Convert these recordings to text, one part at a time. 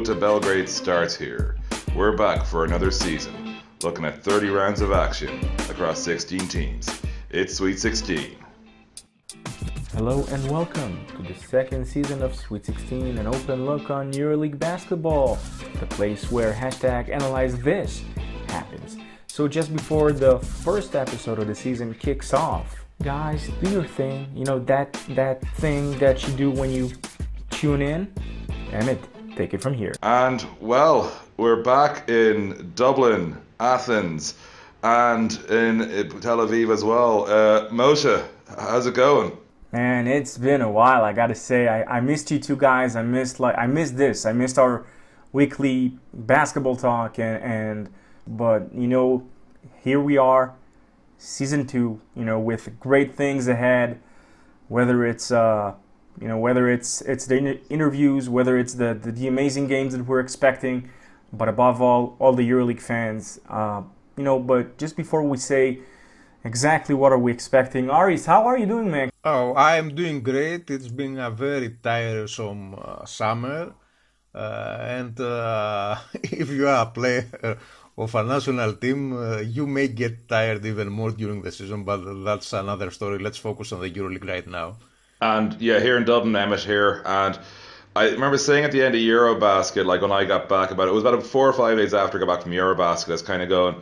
Road to Belgrade starts here. We're back for another season, looking at 30 rounds of action across 16 teams. It's Sweet 16. Hello and welcome to the second season of Sweet 16, an open look on EuroLeague basketball, the place where #AnalyzeThis happens. So just before the first episode of the season kicks off, guys, do your thing. You know, that thing that you do when you tune in. Emmett, take it from here. And, well, we're back in Dublin, Athens, and in Tel Aviv as well. Moshe, how's it going? Man, it's been a while. I gotta say, I missed you two guys. I missed this. I missed our weekly basketball talk, but you know, here we are, season 2. You know, with great things ahead. Whether it's the interviews, whether it's the amazing games that we're expecting, but above all the EuroLeague fans. But just before we say exactly what are we expecting, Aris, how are you doing, man? Oh, I'm doing great. It's been a very tiresome summer, and if you are a player of a national team, you may get tired even more during the season, but that's another story. Let's focus on the EuroLeague right now. And yeah, here in Dublin, Emmett here, and I remember saying at the end of Eurobasket, like when I got back it was about 4 or 5 days after I got back from Eurobasket, I was kind of going,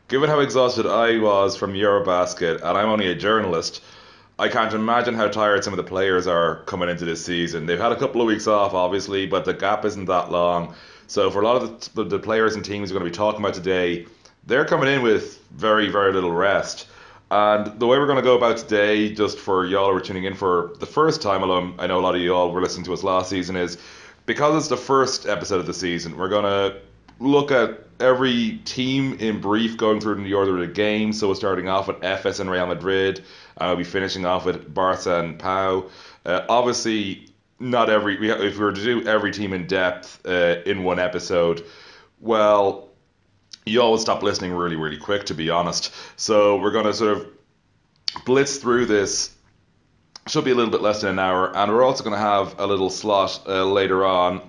given how exhausted I was from Eurobasket, and I'm only a journalist, I can't imagine how tired some of the players are coming into this season. They've had a couple of weeks off, obviously, but the gap isn't that long. So for a lot of the players and teams we're going to be talking about today, they're coming in with very, very little rest. And the way we're going to go about today, just for y'all who are tuning in for the first time, although I know a lot of y'all were listening to us last season, is because it's the first episode of the season, we're going to look at every team in brief, going through in the order of the game. So we're starting off with FS and Real Madrid, and we'll be finishing off with Barca and PAO. Obviously, not every. If we were to do every team in depth in one episode, well, you all would stop listening really, really quick, to be honest. So we're going to sort of blitz through this. Should be a little bit less than an hour, and we're also going to have a little slot later on,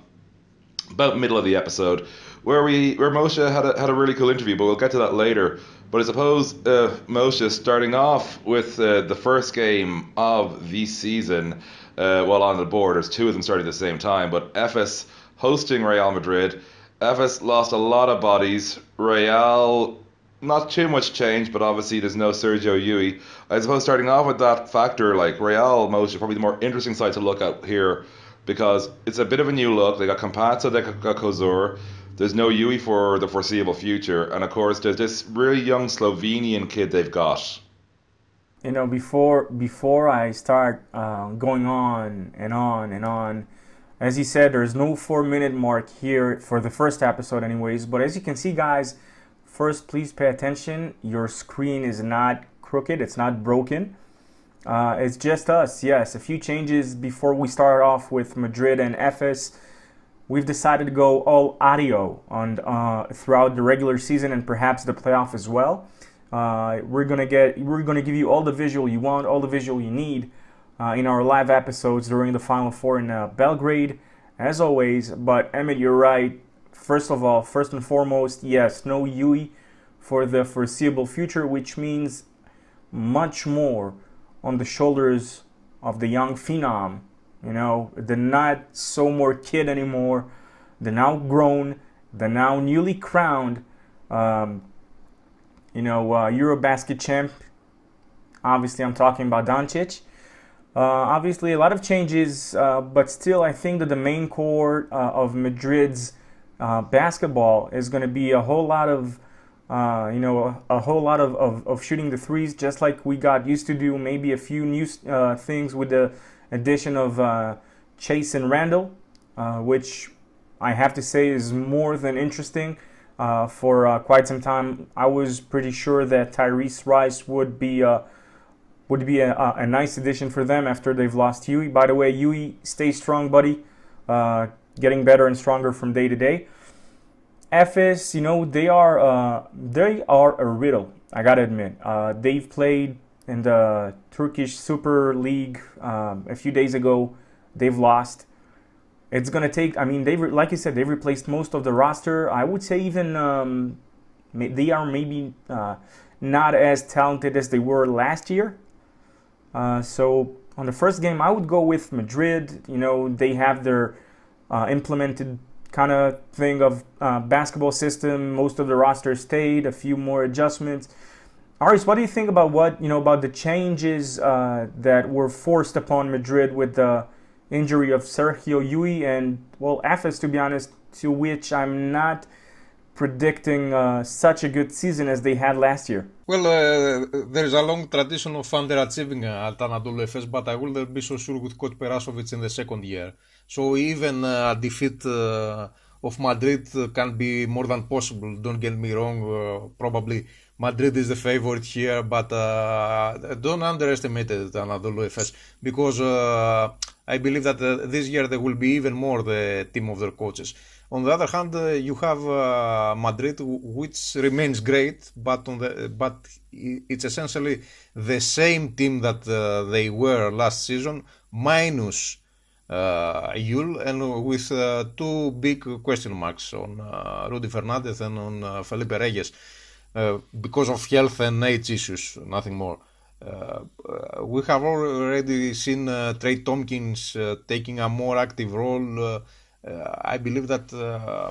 about middle of the episode, where Moshe had a really cool interview, but we'll get to that later. But I suppose, Moshe, starting off with the first game of the season, while on the board, there's two of them starting at the same time, but FS hosting Real Madrid. FS lost a lot of bodies. Real, not too much change, but obviously there's no Sergio Yui. I suppose starting off with that factor, like Real, Moshe, probably the more interesting side to look at here, because it's a bit of a new look. They got Campazzo, they got Kozur. There's no Yui for the foreseeable future. And of course, there's this really young Slovenian kid they've got. You know, before I start going on and on and on, as you said, there's no 4-minute mark here for the first episode anyways. But as you can see, guys, first, please pay attention. Your screen is not crooked. It's not broken. It's just us. Yes, a few changes before we start off with Madrid and FS. We've decided to go all audio on throughout the regular season and perhaps the playoff as well. We're gonna give you all the visual you want, all the visual you need in our live episodes during the Final Four in Belgrade, as always. But Emmett, you're right. First and foremost, yes, no Yui for the foreseeable future, which means much more on the shoulders of the young phenom. You know, the not so more kid anymore, the now grown, the now newly crowned, Eurobasket champ. Obviously, I'm talking about Doncic. Obviously, a lot of changes, but still, I think that the main core of Madrid's basketball is going to be a whole lot of, of shooting the threes, just like we got used to do. Maybe a few new things with the addition of Chase and Randall, which I have to say is more than interesting. For quite some time, I was pretty sure that TRice would be a nice addition for them after they've lost Yui. By the way, Yui, stay strong, buddy. Getting better and stronger from day to day. FS, you know, they are a riddle. I gotta admit, they've played in the Turkish Super League a few days ago. They've lost. it's going to take, I mean, like you said, they've replaced most of the roster. I would say even they are maybe not as talented as they were last year. So on the first game, I would go with Madrid. You know, they have their implemented kind of thing of basketball system. Most of the roster stayed, a few more adjustments. Aris, what do you think about about the changes that were forced upon Madrid with the injury of Sergio Llull and, well, FS, to be honest, to which I'm not predicting such a good season as they had last year? Well, there is a long tradition of underachieving at Anadolu Efes, but I wouldn't be so sure with Coach Perasovic in the second year. So even a defeat of Madrid can be more than possible. Don't get me wrong, probably Madrid is the favorite here, but don't underestimate it, Anadolu Efes, because I believe that this year they will be even more the team of their coaches. On the other hand, you have Madrid, which remains great, but it's essentially the same team that they were last season, minus Llull, and with two big question marks on Rudy Fernandez and on Felipe Reyes, because of health and age issues, nothing more. We have already seen Trey Tompkins taking a more active role. I believe that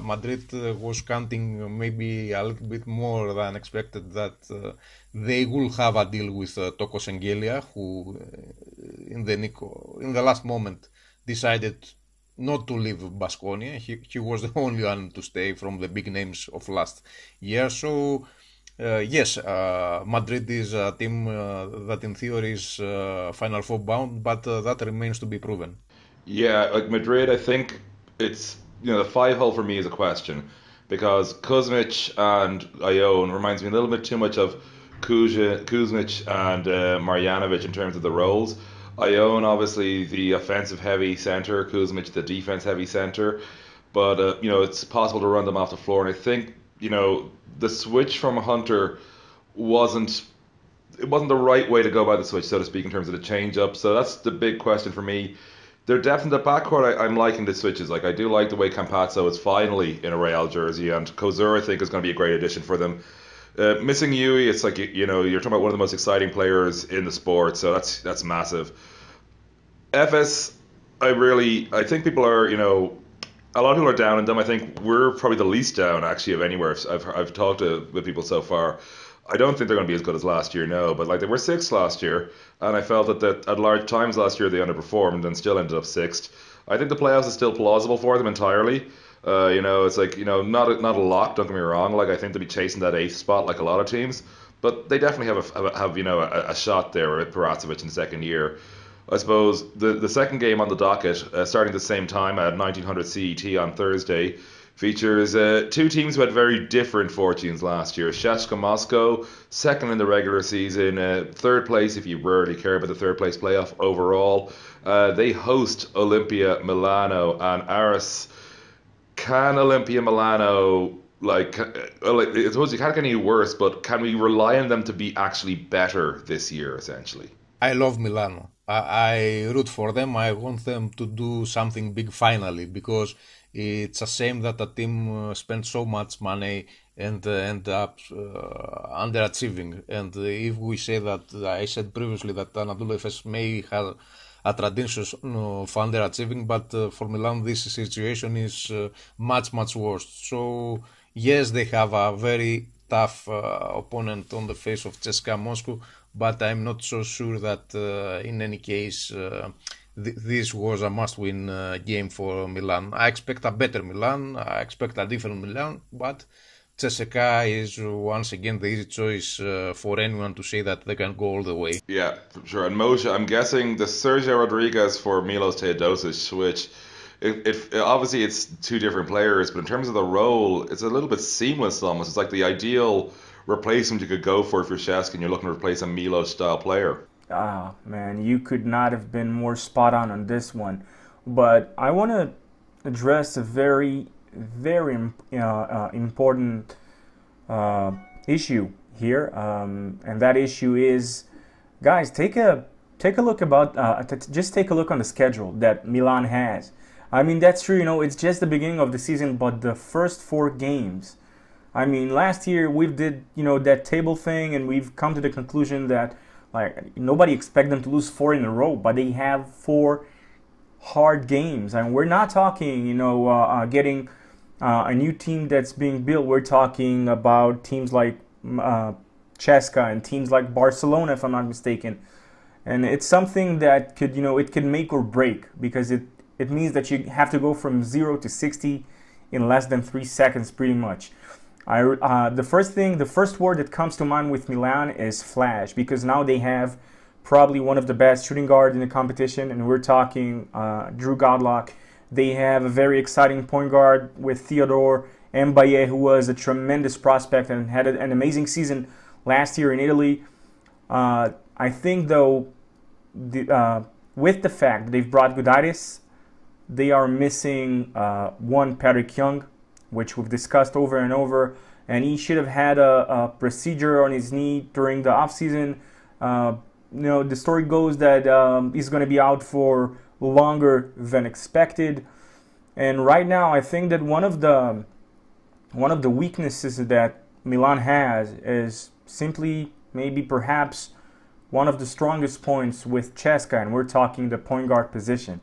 Madrid was counting maybe a little bit more than expected that they will have a deal with Toko Sengelia, who in the last moment decided not to leave Baskonia. He was the only one to stay from the big names of last year. So yes, Madrid is a team that in theory is Final Four bound, but that remains to be proven. Yeah, like Madrid, I think it's, the 5-hole for me is a question, because Kuzmic and Ion reminds me a little bit too much of Kuzmic and Marjanovic in terms of the roles. Ion, obviously the offensive heavy center, Kuzmic the defense heavy center, but it's possible to run them off the floor, and I think the switch from Hunter wasn't the right way to go about the switch, so to speak, in terms of the change up. So that's the big question for me. They're definitely the backcourt. I'm liking the switches. Like, I do like the way Campazzo is finally in a Real jersey, and Kozur I think is going to be a great addition for them. Missing Yui, it's like you're talking about one of the most exciting players in the sport, so that's massive. FS, I think people are a lot of people are down on them. I think we're probably the least down actually of anywhere I've talked with people so far. I don't think they're going to be as good as last year, no. But like, they were sixth last year, and I felt that at large times last year they underperformed and still ended up sixth. I think the playoffs is still plausible for them entirely. It's like not a lot. Don't get me wrong. Like, I think they'll be chasing that eighth spot like a lot of teams, but they definitely have a shot there with Perasovic in the second year. I suppose the second game on the docket, starting at the same time at 1900 CET on Thursday, features two teams who had very different fortunes last year. CSKA Moscow, second in the regular season, third place if you rarely care about the third place playoff overall. They host Olimpia Milano, and Aris, can Olimpia Milano, I suppose you can't get any worse, but can we rely on them to be actually better this year, essentially? I love Milano. I root for them. I want them to do something big finally, because it's a shame that a team spends so much money and end up underachieving. And if we say that, I said previously that Anadolu Efes may have a tradition of underachieving, but for Milan this situation is much worse. So yes, they have a very tough opponent on the face of CSKA Moscow, but I'm not so sure that in any case this was a must-win game for Milan. I expect a better Milan, I expect a different Milan, but CSKA is once again the easy choice for anyone to say that they can go all the way. Yeah, for sure. And Moshe, I'm guessing the Sergio Rodriguez for Milos Teodosic switch, it obviously it's two different players, but in terms of the role, it's a little bit seamless almost. It's like the ideal replacement you could go for if you're Shesk and you're looking to replace a Milos style player. Ah, man, you could not have been more spot on this one. But I want to address a very important issue here, and that issue is, guys, take a look about just take a look on the schedule that Milan has. I mean, that's true, it's just the beginning of the season, but the first 4 games, I mean, last year we did, that table thing, and we've come to the conclusion that, like, nobody expect them to lose 4 in a row, but they have 4 hard games. And we're not talking, getting a new team that's being built. We're talking about teams like CSKA and teams like Barcelona, if I'm not mistaken. And it's something that could, it could make or break, because it means that you have to go from 0 to 60 in less than 3 seconds, pretty much. The first word that comes to mind with Milan is flash, because now they have probably one of the best shooting guards in the competition, and we're talking Drew Godlock. They have a very exciting point guard with Theodore Mbaye, who was a tremendous prospect and had an amazing season last year in Italy. I think, though, with the fact that they've brought Gudaitis, they are missing one Patrick Young, which we've discussed over and over, and he should have had a procedure on his knee during the offseason. The story goes that he's going to be out for longer than expected. And right now, I think that one of the weaknesses that Milan has is simply maybe perhaps one of the strongest points with CSKA, and we're talking the point guard position.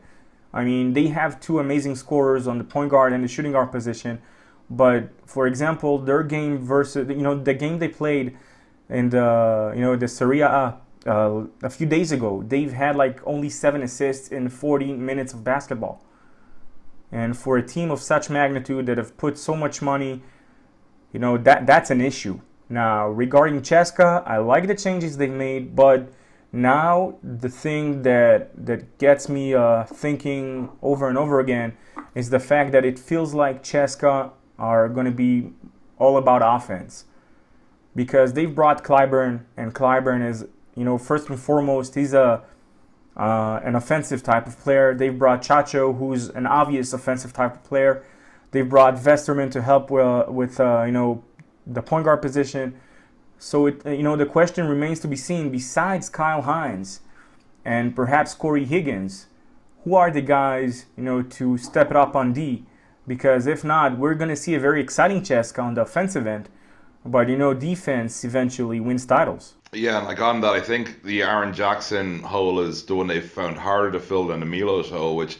I mean, they have 2 amazing scorers on the point guard and the shooting guard position, but for example, their game versus the game they played in the Serie A a few days ago, they've had like only 7 assists in 40 minutes of basketball. And for a team of such magnitude that have put so much money, that's an issue. Now, regarding CSKA, I like the changes they've made, but now the thing that gets me thinking over and over again is the fact that it feels like CSKA are going to be all about offense, because they've brought Clyburn, and Clyburn is, first and foremost, he's an offensive type of player. They've brought Chacho, who's an obvious offensive type of player. They've brought Vesterman to help with the point guard position. So the question remains to be seen. Besides Kyle Hines and perhaps Corey Higgins, who are the guys to step it up on D? Because if not, we're going to see a very exciting CSKA on the offensive end. But defense eventually wins titles. Yeah, and like on that, I think the Aaron Jackson hole is the one they've found harder to fill than the Milos hole, which,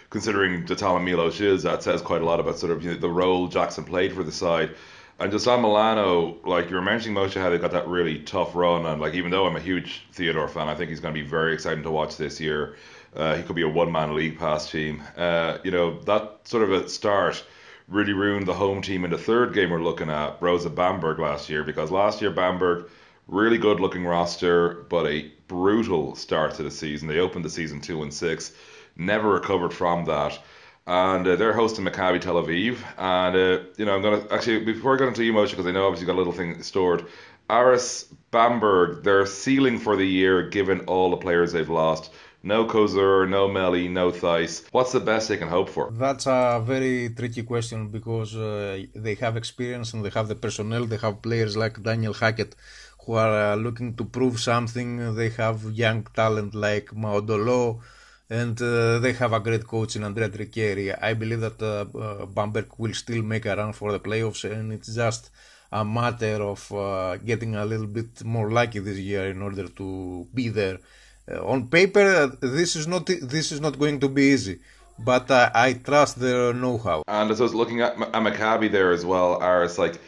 considering the talent Milos is, that says quite a lot about sort of the role Jackson played for the side. And just on Milano, like you were mentioning, Moshe, how they got that really tough run, and like even though I'm a huge Theodore fan, I think he's going to be very exciting to watch this year. He could be a one-man league pass team. That sort of a start really ruined the home team in the third game we're looking at, Rosa Bamberg last year, because last year Bamberg, really good-looking roster, but a brutal start to the season. They opened the season 2-6, never recovered from that. And they're hosting Maccabi Tel Aviv. And, I'm going to, actually, before I get into emotion, because I know obviously you got a little thing stored, Aris Bamberg, their ceiling for the year, given all the players they've lost. No Kozur, no Meli, no Thijs. What's the best they can hope for? That's a very tricky question, because they have experience and they have the personnel. They have players like Daniel Hackett who are looking to prove something. They have young talent like Maodolo. And they have a great coach in Andrea Tricchieri. I believe that Bamberg will still make a run for the playoffs, and it's just a matter of getting a little bit more lucky this year in order to be there. On paper, this is not going to be easy, but I trust their know-how. And as I was looking at Maccabi there as well, Aris, like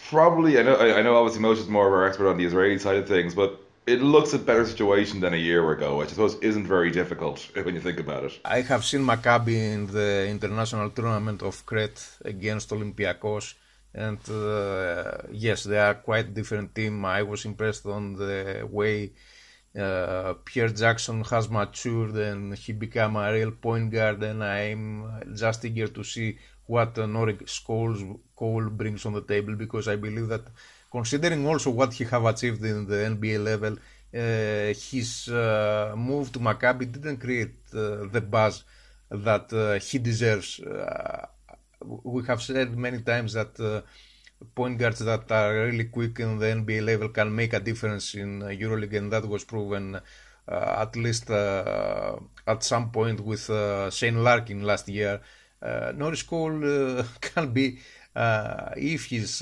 probably I know obviously Moshe is more of our expert on the Israeli side of things, but it looks a better situation than a year ago, which I suppose isn't very difficult when you think about it. I have seen Maccabi in the international tournament of Crete against Olympiacos, and yes, they are quite different team. I was impressed on the way Pierre Jackson has matured and he became a real point guard, and I'm just eager to see what Norik Cole brings on the table, because I believe that, considering also what he have achieved in the NBA level, his move to Maccabi didn't create the buzz that he deserves. We have said many times that point guards that are really quick in the NBA level can make a difference in EuroLeague, and that was proven at least at some point with Shane Larkin last year. Norris Cole can be, if he's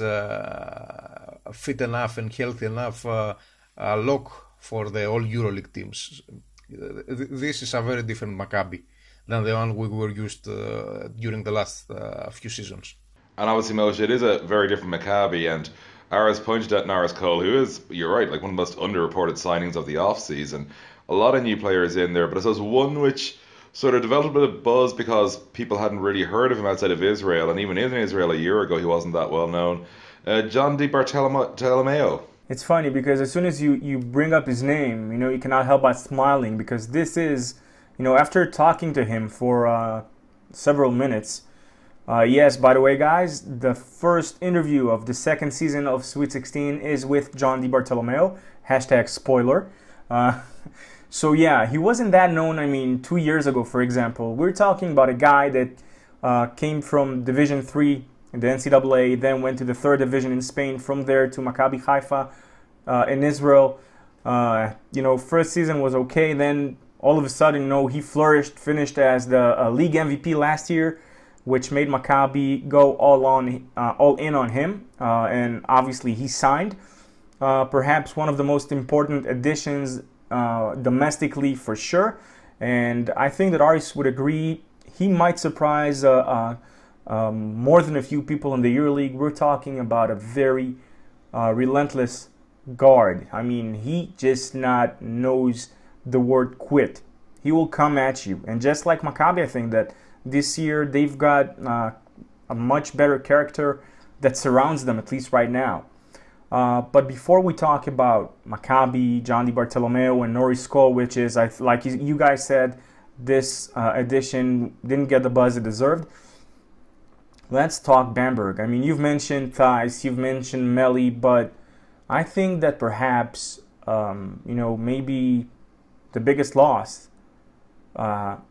fit enough and healthy enough, a lock for the all EuroLeague teams. This is a very different Maccabi than the one we were used during the last few seasons. And obviously, Moshe, it is a very different Maccabi, and Aris pointed at Norris Cole, who is, you're right, like one of the most underreported signings of the off-season. A lot of new players in there, but I suppose one which sort of developed a bit of buzz because people hadn't really heard of him outside of Israel, and even in Israel a year ago he wasn't that well known. JohnDi Bartolomeo. It's funny because as soon as you bring up his name, you cannot help but smiling, because this is, after talking to him for several minutes. Yes, by the way, guys, the first interview of the second season of Sweet 16 is with JohnDi Bartolomeo. #spoiler. So yeah, he wasn't that known. I mean, 2 years ago, for example, we're talking about a guy that came from Division 3 in the NCAA, then went to the 3rd division in Spain, from there to Maccabi Haifa in Israel. First season was okay, then all of a sudden, he flourished, finished as the league MVP last year, which made Maccabi go all in on him, and obviously he signed. Perhaps one of the most important additions domestically for sure, and I think that Aris would agree he might surprise more than a few people in the EuroLeague. We're talking about a very relentless guard. I mean, he just not knows the word quit. He will come at you, and just like Maccabi, I think that this year they've got a much better character that surrounds them, at least right now. But before we talk about Maccabi, JohnDi Bartolomeo, and Norris Cole, which is, like you guys said, this edition didn't get the buzz it deserved, let's talk Bamberg. I mean, you've mentioned TRice, you've mentioned Melly, but I think that perhaps, maybe the biggest loss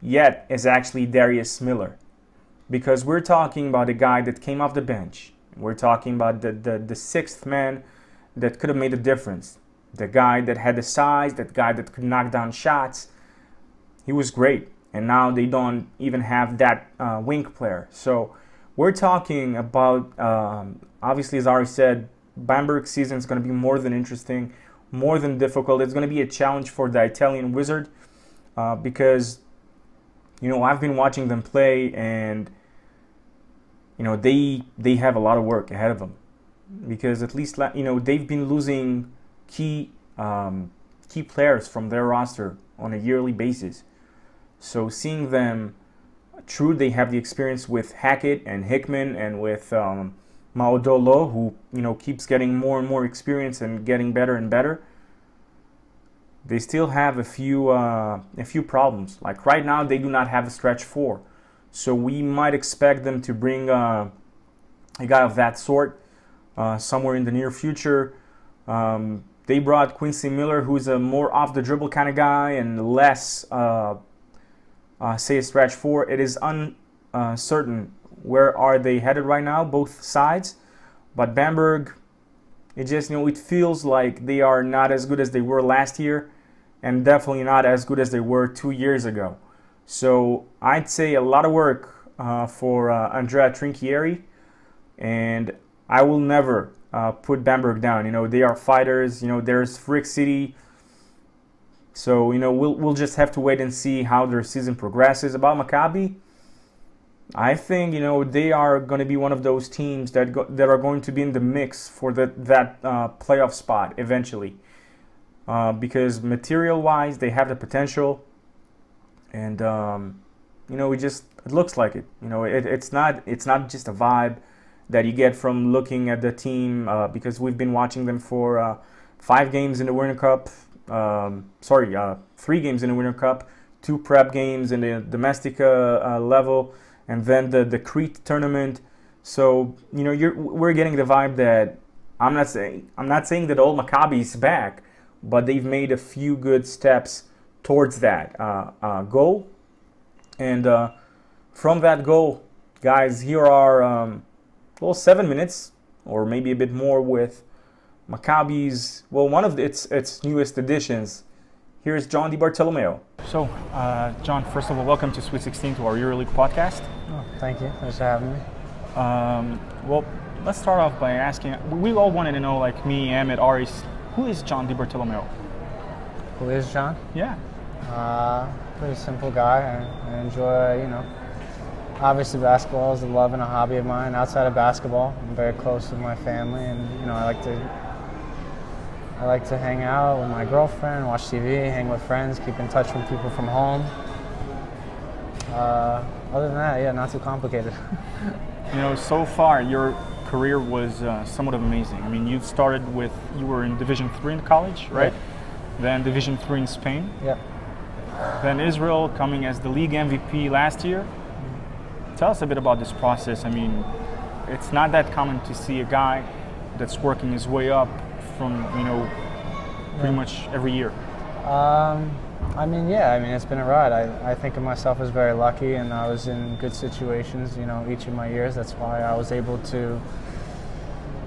yet is actually Darius Miller. Because we're talking about a guy that came off the bench. We're talking about the sixth man that could have made a difference. The guy that had the size, that guy that could knock down shots. He was great. And now they don't even have that wing player. So we're talking about, obviously, as Ari said, Bamberg's season is going to be more than interesting, more than difficult. It's going to be a challenge for the Italian Wizard because, I've been watching them play, and they have a lot of work ahead of them, because at least they've been losing key players from their roster on a yearly basis. So seeing them, true, they have the experience with Hackett and Hickman and with Maodolo, who keeps getting more and more experience and getting better and better. They still have a few problems. Like right now, they do not have a stretch four. So we might expect them to bring a guy of that sort somewhere in the near future. They brought Quincy Miller, who's a more off-the-dribble kind of guy and less, say, a stretch four. It is uncertain where are they headed right now, both sides. But Bamberg, it just, it feels like they are not as good as they were last year, and definitely not as good as they were 2 years ago. So I'd say a lot of work for Andrea Trinchieri, and I will never put Bamberg down. They are fighters. There's Frick City. So we'll just have to wait and see how their season progresses. About Maccabi, I think they are going to be one of those teams that are going to be in the mix for that playoff spot eventually, because material-wise they have the potential. And it looks like it. It's not just a vibe that you get from looking at the team, because we've been watching them for 5 games in the Winter Cup. 3 games in the Winter Cup, 2 prep games in the domestic level, and then the Crete tournament. So we're getting the vibe that I'm not saying that old Maccabi is back, but they've made a few good steps towards that goal. And from that goal, guys, here are 7 minutes or maybe a bit more with Maccabi's, one of its newest additions. Here's John DiBartolomeo. So, John, first of all, welcome to Sweet 16, to our EuroLeague podcast. Oh, thank you. Thanks for having me. Well, let's start off by asking, we all wanted to know, like me, Emmett, Aris, who is John DiBartolomeo? Who is John? Yeah. Pretty simple guy. I enjoy, obviously basketball is a love and a hobby of mine. Outside of basketball, I'm very close with my family, and I like to hang out with my girlfriend, watch TV, hang with friends, keep in touch with people from home. Other than that, yeah, not too complicated. So far your career was somewhat amazing. I mean, you were in Division 3 in college, right? Yeah. Then Division 3 in Spain. Yep. Then Israel, coming as the league MVP last year. Tell us a bit about this process. I mean, it's not that common to see a guy that's working his way up from, pretty much every year. It's been a ride. I think of myself as very lucky, and I was in good situations, each of my years. That's why I was able to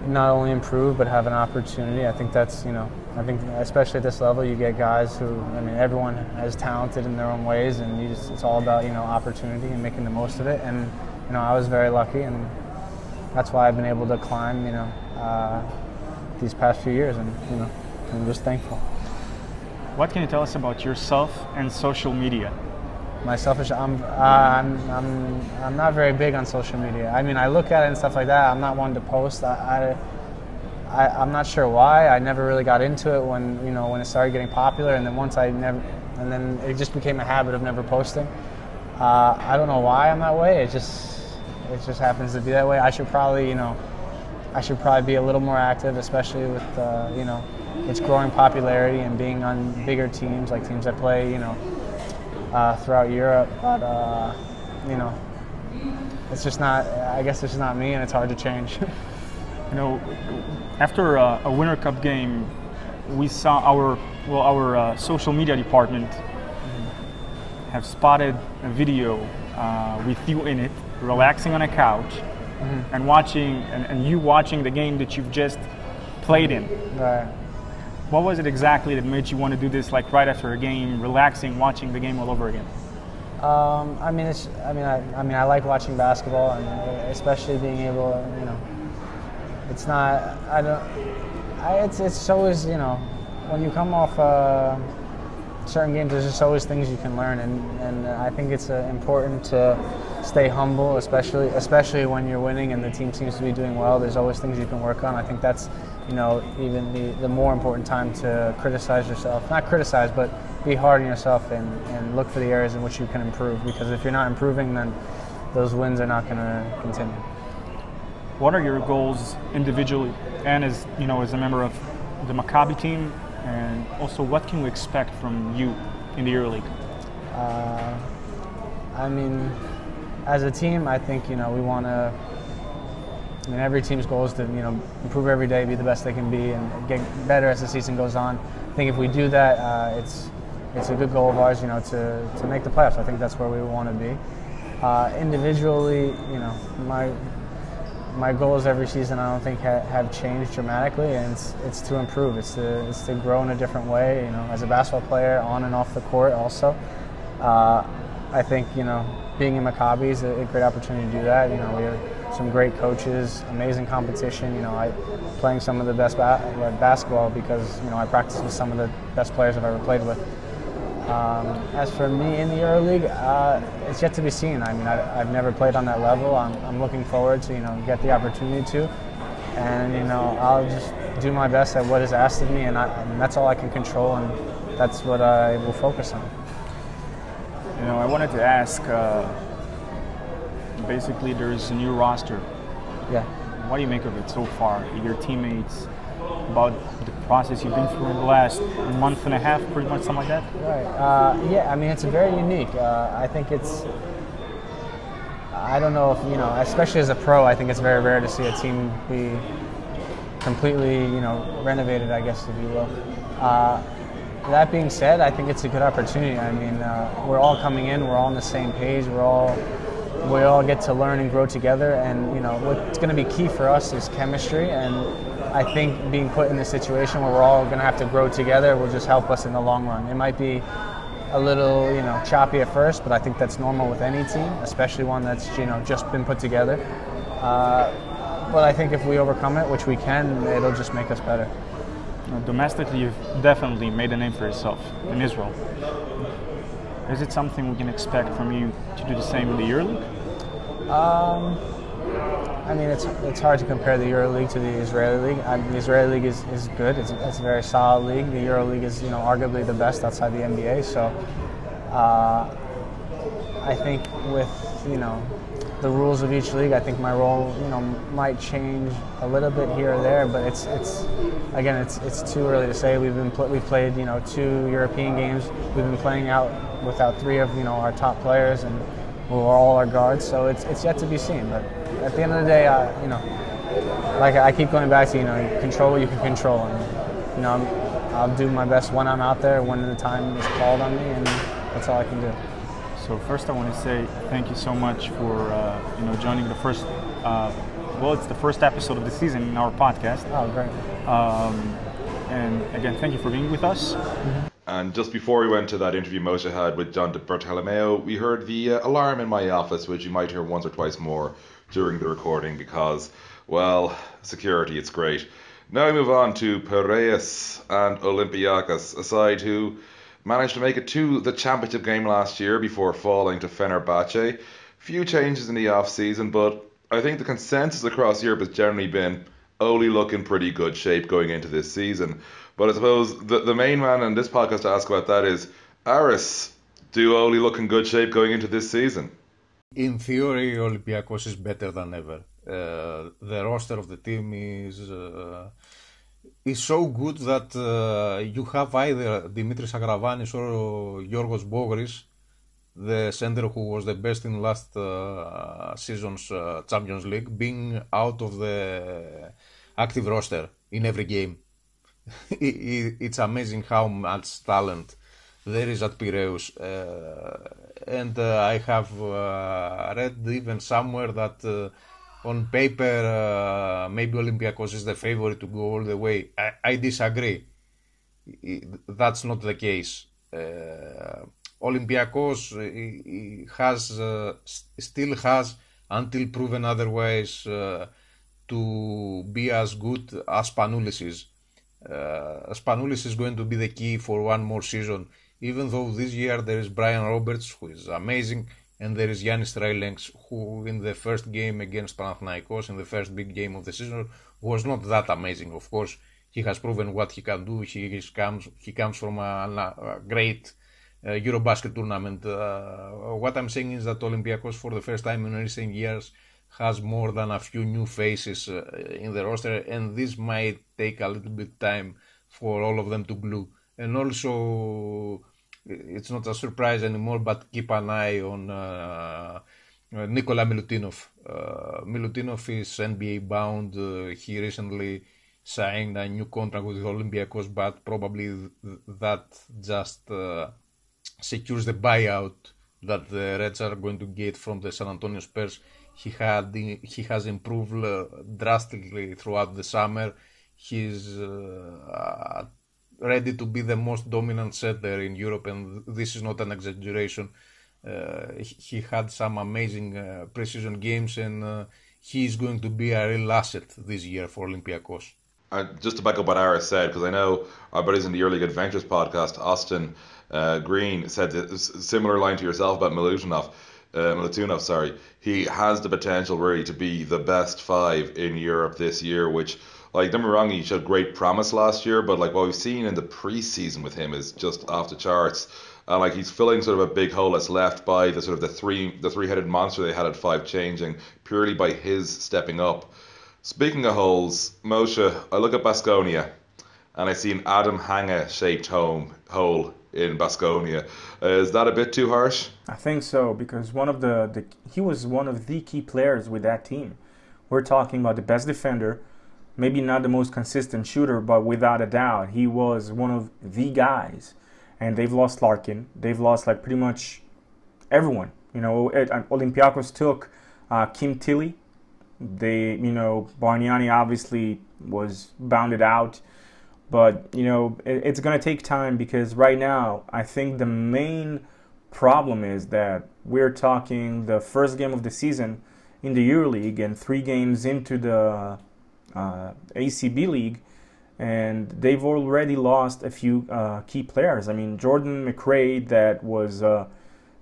not only improve, but have an opportunity. I think that's, I think especially at this level, you get guys who, everyone is talented in their own ways, and it's all about, opportunity and making the most of it. And, I was very lucky, and that's why I've been able to climb, these past few years, and, I'm just thankful. What can you tell us about yourself and social media? I'm not very big on social media. I look at it and stuff like that. I'm not one to post. I'm not sure why. I never really got into it when it started getting popular, and then it just became a habit of never posting. I don't know why I'm that way. It just happens to be that way. I should probably be a little more active, especially with its growing popularity and being on bigger teams, like teams that play throughout Europe. But it's just not. I guess it's just not me, and it's hard to change. After a Winter Cup game, we saw our social media department have spotted a video with you in it, relaxing on a couch, and you watching the game that you've just played in. Right. What was it exactly that made you want to do this, like right after a game, relaxing, watching the game all over again? I like watching basketball, and especially being able, it's not. It's always, when you come off certain games, there's just always things you can learn, and I think it's important to stay humble, especially when you're winning and the team seems to be doing well. There's always things you can work on. I think that's, even the more important time to criticize yourself. Not criticize, but be hard on yourself and look for the areas in which you can improve, because if you're not improving, then those wins are not going to continue. What are your goals individually and as a member of the Maccabi team, and also what can we expect from you in the EuroLeague? As a team, I think we want to. Every team's goal is to improve every day, be the best they can be, and get better as the season goes on. I think if we do that, it's a good goal of ours, to make the playoffs. I think that's where we want to be. Individually, my goals every season I don't think have changed dramatically, and it's to improve. It's to grow in a different way, as a basketball player, on and off the court also. I think, being in Maccabi is a great opportunity to do that. We have some great coaches, amazing competition. Playing some of the best basketball because, I practice with some of the best players I've ever played with. As for me in the EuroLeague, it's yet to be seen. I've never played on that level. I'm looking forward to, get the opportunity to. And, I'll just do my best at what is asked of me, and that's all I can control, and that's what I will focus on. I wanted to ask, basically there's a new roster. Yeah. What do you make of it so far? Your teammates, about the process you've been through in the last month and a half, pretty much, something like that? Right. It's very unique. I think I don't know if, especially as a pro, I think it's very rare to see a team be completely, renovated, I guess, if you will. That being said, I think it's a good opportunity. We're all coming in, we're all on the same page, we all get to learn and grow together, and what's going to be key for us is chemistry, and I think being put in this situation where we're all going to have to grow together will just help us in the long run. It might be a little, choppy at first, but I think that's normal with any team, especially one that's, just been put together. But I think if we overcome it, which we can, it'll just make us better. Domestically, you've definitely made a name for yourself in Israel. Is it something we can expect from you to do the same in the EuroLeague? I mean, it's hard to compare the EuroLeague to the Israeli League. The Israeli League is good. It's a very solid league. The EuroLeague is, arguably the best outside the NBA. So I think with, the rules of each league, I think my role, might change a little bit here or there. But it's too early to say. We've played, 2 European games. We've been playing out without 3 of, our top players, and we're all our guards. So it's yet to be seen. But at the end of the day, like I keep going back to, control what you can control, and I'll do my best when I'm out there, when the time is called on me, and that's all I can do. So first, I want to say thank you so much for joining the first. It's the first episode of the season in our podcast. Oh, great! And again, thank you for being with us. Mm-hmm. And just before we went to that interview Moshe had with John Bartolomeo, we heard the alarm in my office, which you might hear once or twice more during the recording because, well, security, it's great. Now we move on to Piraeus and Olympiacos, a side who managed to make it to the championship game last year before falling to Fenerbahce. Few changes in the off-season, but I think the consensus across Europe has generally been Oli look in pretty good shape going into this season. But I suppose the main man in this podcast to ask about that is, Aris, do Oli look in good shape going into this season? In theory, Olympiacos is better than ever. The roster of the team is so good that you have either Dimitris Agravanis or Yorgos Bogris, the center who was the best in last season's Champions League, being out of the active roster in every game. It's amazing how much talent there is at Piraeus. And I have read even somewhere that on paper maybe Olympiacos is the favorite to go all the way. I disagree. That's not the case. Olympiacos still has, until proven otherwise, to be as good as Spanoulis is. Spanoulis is going to be the key for one more season, even though this year there is Brian Roberts, who is amazing, and there is Yannis Trailenks, who in the first game against Panathinaikos, in the first big game of the season, was not that amazing. Of course, he has proven what he can do. He comes from a great Eurobasket tournament. What I'm saying is that Olympiacos, for the first time in recent years, has more than a few new faces in the roster, and this might take a little bit time for all of them to glue. And also, it's not a surprise anymore, but keep an eye on Nikola Milutinov. Milutinov is NBA bound. He recently signed a new contract with Olympiacos, but probably that just secures the buyout that the Reds are going to get from the San Antonio Spurs. He has improved drastically throughout the summer. He's ready to be the most dominant center in Europe, and this is not an exaggeration. He had some amazing preseason games, and he is going to be a real asset this year for Olympiacos. Just to back up what Aris said, because I know our buddies in the EuroLeague Adventures podcast, Austin Green, said a similar line to yourself about Milutinov. He has the potential really to be the best 5 in Europe this year, which, like, don't get me wrong, he showed great promise last year, but like what we've seen in the preseason with him is just off the charts. And like he's filling sort of a big hole that's left by the sort of the three-headed monster they had at 5 changing purely by his stepping up. Speaking of holes, Moshe, I look at Baskonia and I see an Adam Hanga shaped hole in Baskonia. Is that a bit too harsh? I think so, because he was one of the key players with that team. We're talking about the best defender, maybe not the most consistent shooter, but without a doubt, he was one of the guys. And they've lost Larkin. They've lost like pretty much everyone. Olympiacos took Kim Tilly. Bargnani obviously was bounded out. But, it's going to take time, because right now, I think the main problem is that we're talking the first game of the season in the EuroLeague and 3 games into the ACB League, and they've already lost a few key players. I mean, Jordan McRae, that was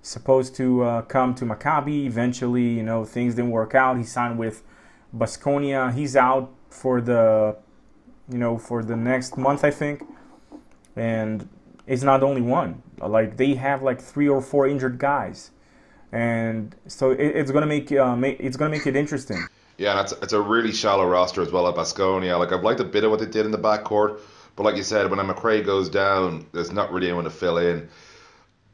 supposed to come to Maccabi. Eventually, things didn't work out. He signed with Baskonia. He's out for the next month, I think. And it's not the only one. Like, they have like 3 or 4 injured guys, and so it's gonna make it interesting. Yeah, and it's a really shallow roster as well at Baskonia. Like, I've liked a bit of what they did in the backcourt, but like you said, when McRae goes down, there's not really anyone to fill in.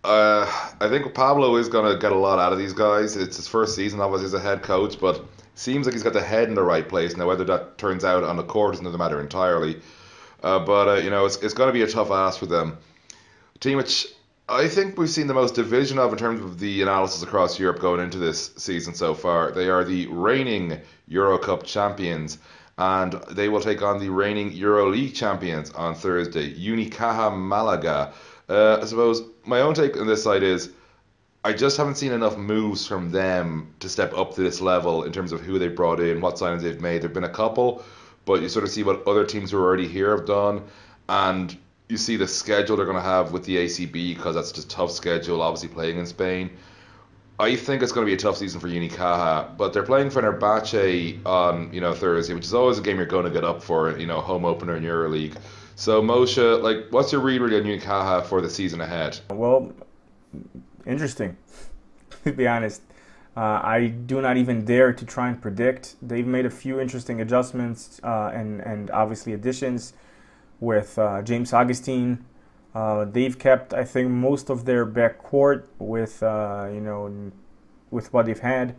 I think Pablo is going to get a lot out of these guys. It's his first season, obviously, as a head coach, but seems like he's got the head in the right place. Now, whether that turns out on the court is another matter entirely. It's going to be a tough ask for them. A team which I think we've seen the most division of in terms of the analysis across Europe going into this season so far. They are the reigning Euro Cup champions, and they will take on the reigning EuroLeague champions on Thursday, Unicaja Malaga. I suppose my own take on this side is I just haven't seen enough moves from them to step up to this level in terms of who they brought in, what signings they've made. There have been a couple, but you sort of see what other teams who are already here have done, and you see the schedule they're going to have with the ACB, because that's just a tough schedule, obviously playing in Spain. I think it's going to be a tough season for Unicaja, but they're playing Fenerbahce on Thursday, which is always a game you're going to get up for, home opener in EuroLeague. So Moshe, what's your read really on Unicaja for the season ahead? Well, interesting, to be honest. I do not even dare to try and predict. They've made a few interesting adjustments and obviously additions with James Augustine. They've kept, I think, most of their backcourt with what they've had.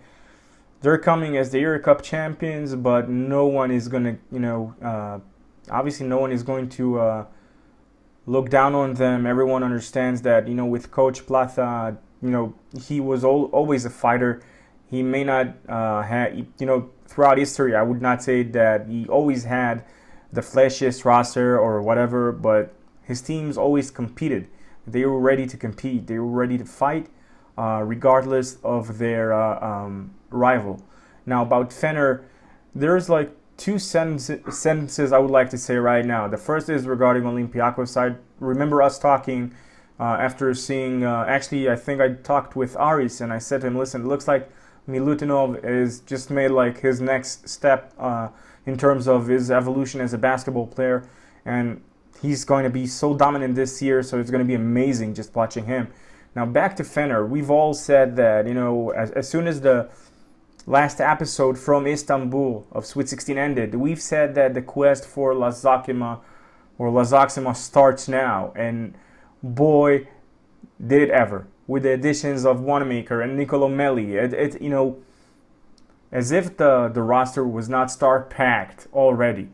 They're coming as the Euro Cup champions, but no one is going to, obviously no one is going to look down on them. Everyone understands that, with Coach Plata, he was always a fighter. He may not have, throughout history, I would not say that he always had the flashiest roster or whatever, but his teams always competed. They were ready to compete. They were ready to fight, regardless of their rival. Now, about Fener, there's like 2 sentences I would like to say right now. The first is regarding Olympiacos side. Remember us talking after seeing, actually, I think I talked with Aris, and I said to him, listen, it looks like Milutinov is just made like his next step in terms of his evolution as a basketball player, and he's going to be so dominant this year, so it's going to be amazing just watching him. Now, back to Fener. We've all said that, as soon as the last episode from Istanbul of Sweet 16 ended, we've said that the quest for LaZaxima starts now, and boy, did it ever. With the additions of Wanamaker and Nicolo Melli, as if the roster was not star-packed already.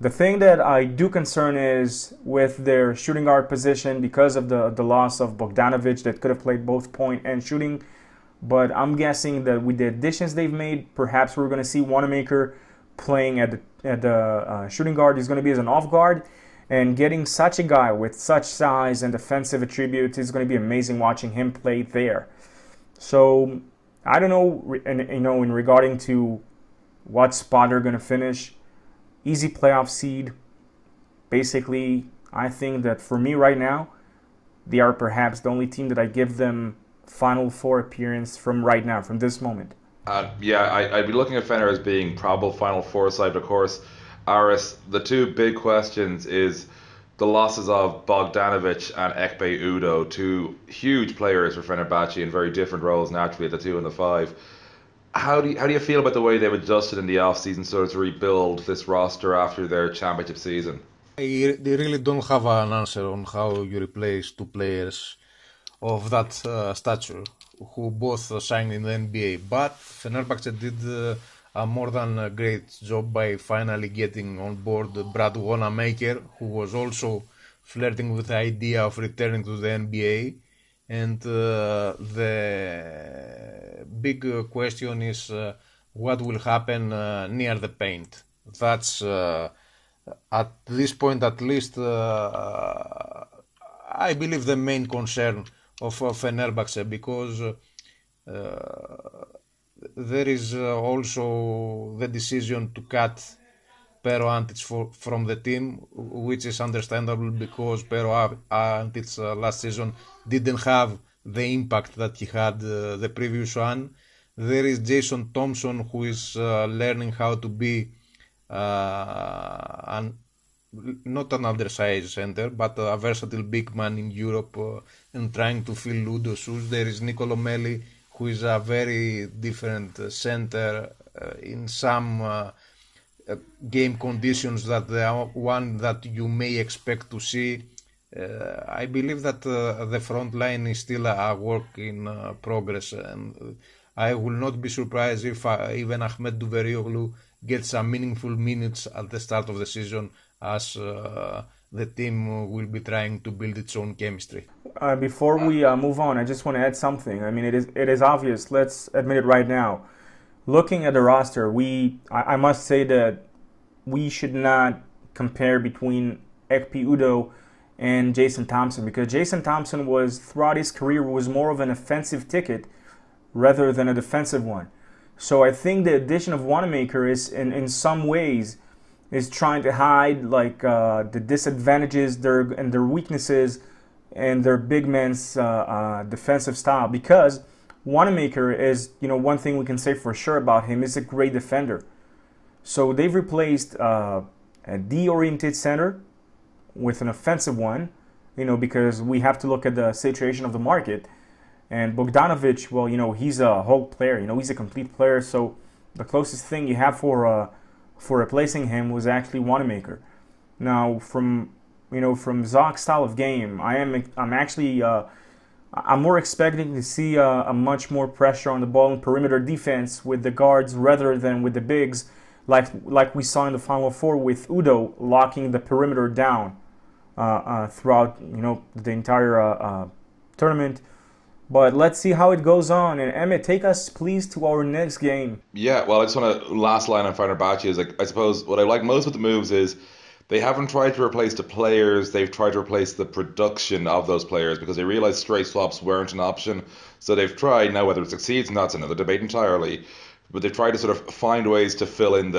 The thing that I do concern is with their shooting guard position, because of the loss of Bogdanovic that could have played both point and shooting. But I'm guessing that with the additions they've made, perhaps we're going to see Wanamaker playing at the shooting guard. He's going to be as an off guard, and getting such a guy with such size and defensive attributes is going to be amazing watching him play there. So I don't know, in regarding to what spot they're going to finish. Easy playoff seed. Basically, I think that for me right now, they are perhaps the only team that I give them Final Four appearance from right now, from this moment. I'd be looking at Fener as being probable Final Four side. Of course, Aris, the 2 big questions is the losses of Bogdanovic and Ekpe Udo, 2 huge players for Fenerbahce in very different roles naturally, the 2 and the 5. How do you feel about the way they've adjusted in the off-season sort of to rebuild this roster after their championship season? They really don't have an answer on how you replace 2 players of that stature who both signed in the NBA. But Fenerbahce did a more than a great job by finally getting on board Brad Wanamaker, who was also flirting with the idea of returning to the NBA. And the big question is what will happen near the paint. That's at this point at least, I believe the main concern of Fenerbahce, because there is also the decision to cut Pero Antic from the team, which is understandable because Pero Antic last season didn't have the impact that he had the previous one. There is Jason Thompson, who is learning how to be not an undersized center, but a versatile big man in Europe and trying to fill Ludo's shoes. There is Nicolo Melli, who is a very different center in some game conditions that the one that you may expect to see. I believe that the front line is still a work in progress, and I will not be surprised if even Ahmed Duverioglu gets some meaningful minutes at the start of the season, as the team will be trying to build its own chemistry. Before we move on, I just want to add something. I mean, it is obvious. Let's admit it right now. Looking at the roster, I must say that we should not compare between Ekpe Udo and Jason Thompson, because Jason Thompson was, throughout his career, was more of an offensive ticket rather than a defensive one. So I think the addition of Wanamaker is, in some ways, is trying to hide like the disadvantages and their weaknesses and their big men's defensive style, because Wanamaker is, one thing we can say for sure about him is a great defender. So they've replaced a D-oriented center with an offensive one, because we have to look at the situation of the market. And Bogdanovic, well, he's a whole player, he's a complete player. So the closest thing you have for replacing him was actually Wanamaker. Now, from Zoc's style of game, I'm more expecting to see a much more pressure on the ball and perimeter defense with the guards rather than with the bigs, like we saw in the Final Four with Udo locking the perimeter down throughout the entire tournament. But let's see how it goes on. And Emmett, take us please to our next game. Yeah, well, I just want to last line on Fenerbahce is, I suppose what I like most with the moves is they haven't tried to replace the players, they've tried to replace the production of those players, because they realized straight swaps weren't an option. So they've tried, now whether it succeeds, and that's another debate entirely, but they've tried to sort of find ways to fill in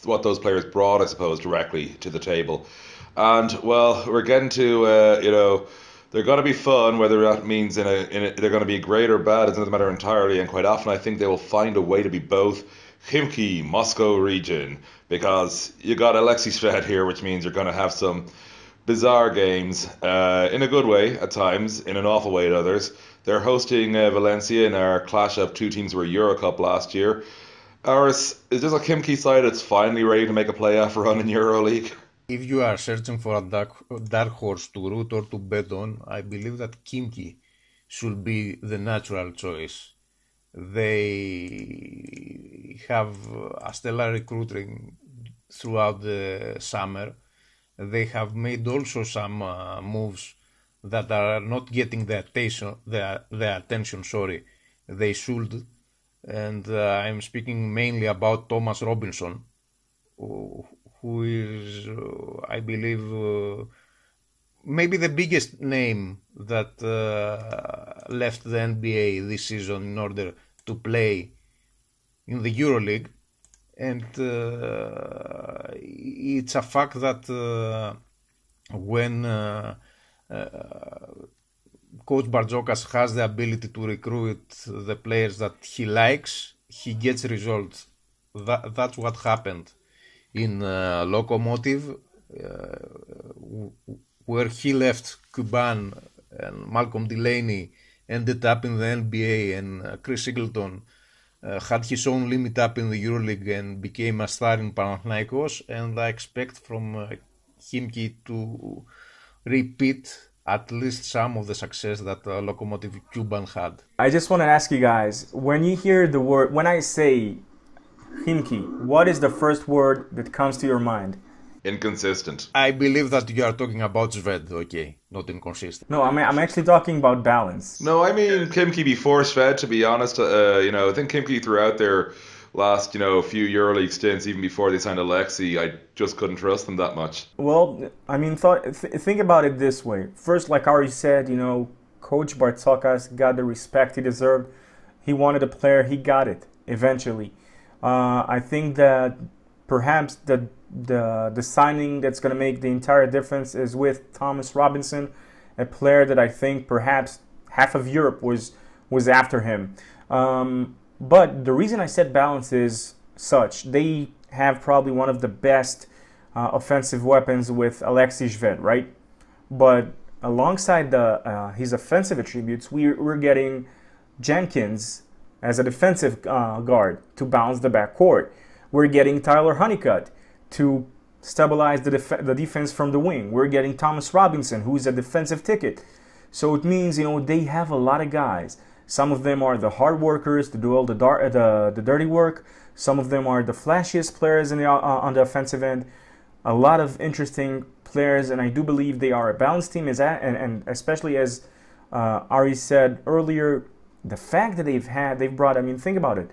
what those players brought, I suppose, directly to the table. And, well, we're getting to, they're going to be fun, whether that means they're going to be great or bad, it doesn't matter entirely, and quite often I think they will find a way to be both. Khimki, Moscow region, because you got Alexei Shved here, which means you're going to have some bizarre games, in a good way at times, in an awful way at others. They're hosting Valencia in our clash of two teams who were Eurocup last year. Is this a Khimki side that's finally ready to make a playoff run in EuroLeague? If you are searching for a dark horse to root or to bet on, I believe that Khimki should be the natural choice. They have a stellar recruiting throughout the summer. They have made also some moves that are not getting the attention they should. And I'm speaking mainly about Thomas Robinson, who is, I believe, maybe the biggest name that left the NBA this season in order to play in the EuroLeague. And it's a fact that when Coach Bartzokas has the ability to recruit the players that he likes, he gets results. That's what happened in Lokomotiv, where he left Cuban and Malcolm Delaney ended up in the NBA, and Chris Singleton had his own limit up in the EuroLeague and became a star in Panathinaikos. And I expect from Khimki to repeat at least some of the success that Lokomotiv Cuban had. I just want to ask you guys, when you hear the word, when I say Khimki, what is the first word that comes to your mind? Inconsistent. I believe that you are talking about Shved, okay, not inconsistent. No, I'm actually talking about balance. No, I mean Khimki before Shved, to be honest. I think Khimki throughout their last, few EuroLeague stints, even before they signed Alexi, I just couldn't trust them that much. Well, I mean, think about it this way. First, like Ari said, Coach Bartzokas got the respect he deserved. He wanted a player, he got it eventually. I think that perhaps the signing that's going to make the entire difference is with Thomas Robinson, a player that I think perhaps half of Europe was after him. But the reason I said balance is such. They have probably one of the best offensive weapons with Alexei Shved, right? But alongside his offensive attributes, we're getting Jenkins as a defensive guard to balance the backcourt. We're getting Tyler Honeycutt to stabilize the defense from the wing. We're getting Thomas Robinson, who's a defensive ticket. So it means, they have a lot of guys. Some of them are the hard workers to do all the dirty work. Some of them are the flashiest players on the offensive end. A lot of interesting players, and I do believe they are a balanced team. And especially as Ari said earlier, the fact that they've brought, think about it.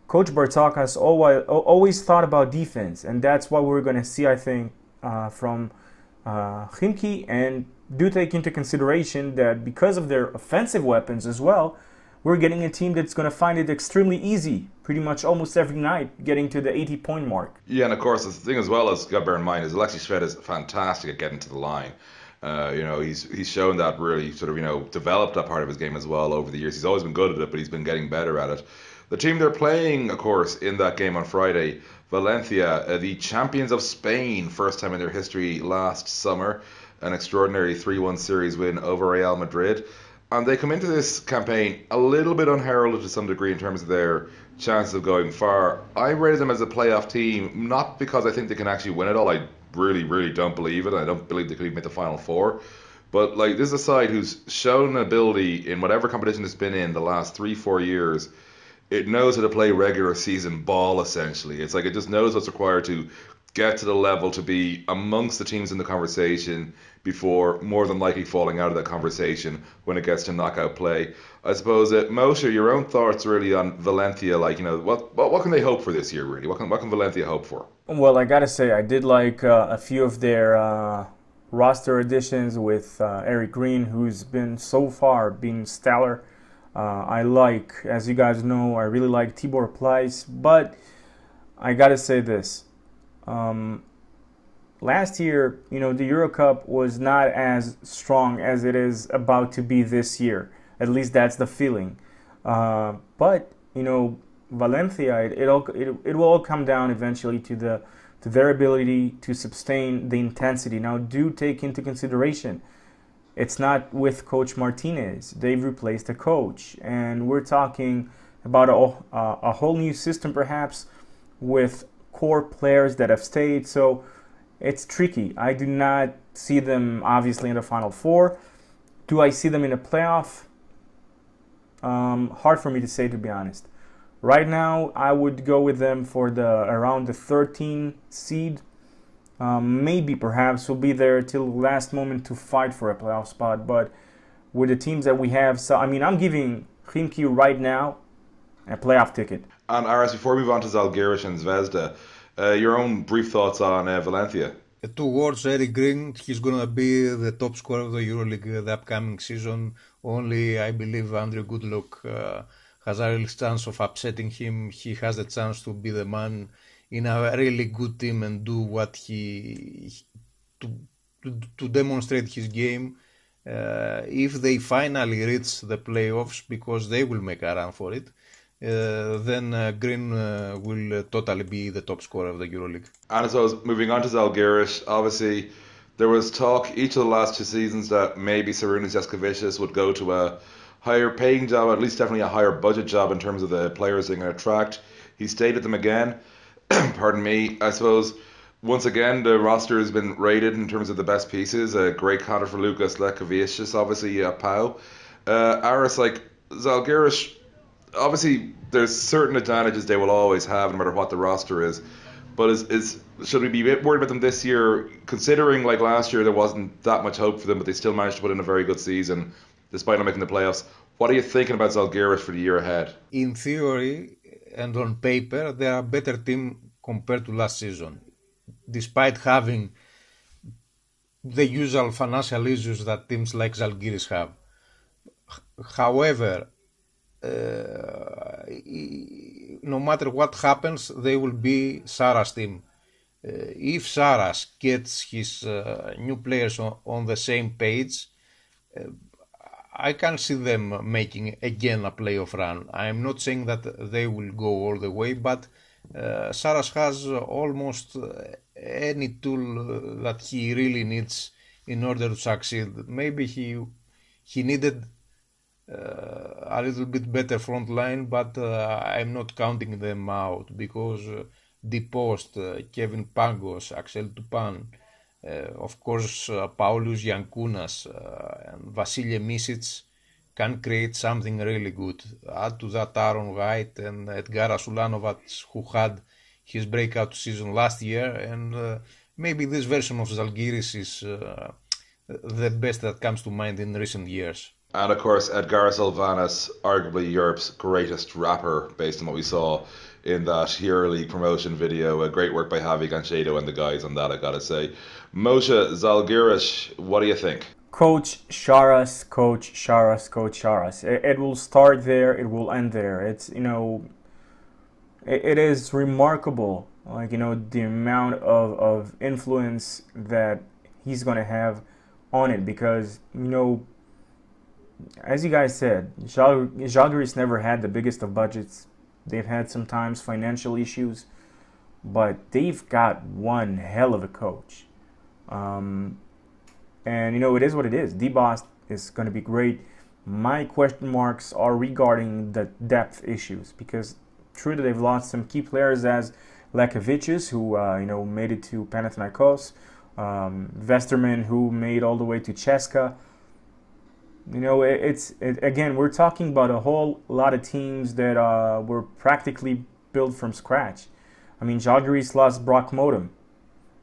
Coach Bartzokas always thought about defense, and that's what we're going to see, I think, from Khimki. And do take into consideration that because of their offensive weapons as well, we're getting a team that's going to find it extremely easy, pretty much almost every night, getting to the 80-point mark. Yeah, and of course, the thing as well as got to bear in mind is Alexei Shved is fantastic at getting to the line. He's shown that really sort of, developed that part of his game as well over the years. He's always been good at it, but he's been getting better at it. The team they're playing, of course, in that game on Friday, Valencia, the champions of Spain, first time in their history last summer, an extraordinary 3-1 series win over Real Madrid. And they come into this campaign a little bit unheralded to some degree in terms of their chances of going far. I rated them as a playoff team, not because I think they can actually win it all. I really, really don't believe it. I don't believe they could even make the Final Four. But this is a side who's shown an ability in whatever competition it's been in the last 3-4 years. It knows how to play regular season ball, essentially. It's like it just knows what's required to get to the level to be amongst the teams in the conversation before more than likely falling out of that conversation when it gets to knockout play. I suppose, Moshe, your own thoughts really on Valencia, what can they hope for this year, really? What can Valencia hope for? Well, I gotta say, I did like a few of their roster additions with Eric Green, who's been so far being stellar. As you guys know, I really like Tibor Pleiss, but I gotta say this. Last year, the Euro Cup was not as strong as it is about to be this year. At least that's the feeling. But Valencia, it will all come down eventually to their ability to sustain the intensity. Now, do take into consideration, it's not with Coach Martinez. They've replaced a coach, and we're talking about a whole new system, perhaps, with core players that have stayed. So it's tricky. I do not see them obviously in the Final Four. Do I see them in a playoff? Hard for me to say, to be honest. Right now, I would go with them for around the 13 seed. Maybe perhaps we'll be there till the last moment to fight for a playoff spot. But with the teams that we have, I'm giving Khimki right now a playoff ticket. And Aras, before we move on to Zalgiris and Zvezda, your own brief thoughts on Valencia. Towards Eric Green, he's going to be the top scorer of the EuroLeague the upcoming season. Only, I believe, Andrew Goodluck has a real chance of upsetting him. He has the chance to be the man in a really good team and do what to demonstrate his game. If they finally reach the playoffs, because they will make a run for it, then Green will totally be the top scorer of the EuroLeague. And as I was moving on to Zalgiris, obviously there was talk each of the last 2 seasons that maybe Sarunas Jaskovicius would go to a higher paying job, at least definitely a higher budget job in terms of the players they can attract. He stayed with them again. Pardon me. I suppose once again the roster has been rated in terms of the best pieces. A great counter for Lukas Lekavicius, obviously PAO. Aris, Zalgiris, obviously there's certain advantages they will always have no matter what the roster is. But should we be a bit worried about them this year, considering last year there wasn't that much hope for them, but they still managed to put in a very good season despite not making the playoffs? What are you thinking about Zalgiris for the year ahead? In theory, and on paper they are a better team compared to last season, despite having the usual financial issues that teams like Zalgiris have. However, no matter what happens, they will be Sarah's team. If Saras gets his new players on the same page, I can see them making again a playoff run. I'm not saying that they will go all the way, but Saras has almost any tool that he really needs in order to succeed. Maybe he needed a little bit better front line, but I'm not counting them out because Post, Kevin Pangos, Axel Tupan, of course Paulius Yankounas and Vasilije Misic can create something really good. Add to that Aaron White and Edgaras Ulanovac, who had his breakout season last year, and maybe this version of Zalgiris is the best that comes to mind in recent years. And of course, Edgaras Ulvanas, arguably Europe's greatest rapper, based on what we saw in that EuroLeague promotion video. Great work by Javi Ganchedo and the guys on that, I gotta say. Moshe Zalgiris, what do you think? Coach Sharas, Coach Sharas, Coach Sharas. It will start there, it will end there. It's, it is remarkable, the amount of influence that he's going to have on it, because, as you guys said, Žalgiris never had the biggest of budgets. They've had sometimes financial issues, but they've got one hell of a coach. And, it is what it is. D-Boss is going to be great. My question marks are regarding the depth issues, because true that they've lost some key players as Lekevicius, who, made it to Panathinaikos, Vesterman, who made all the way to CSKA. Again, we're talking about a whole lot of teams that were practically built from scratch. I mean, Žalgiris lost Brock Modem,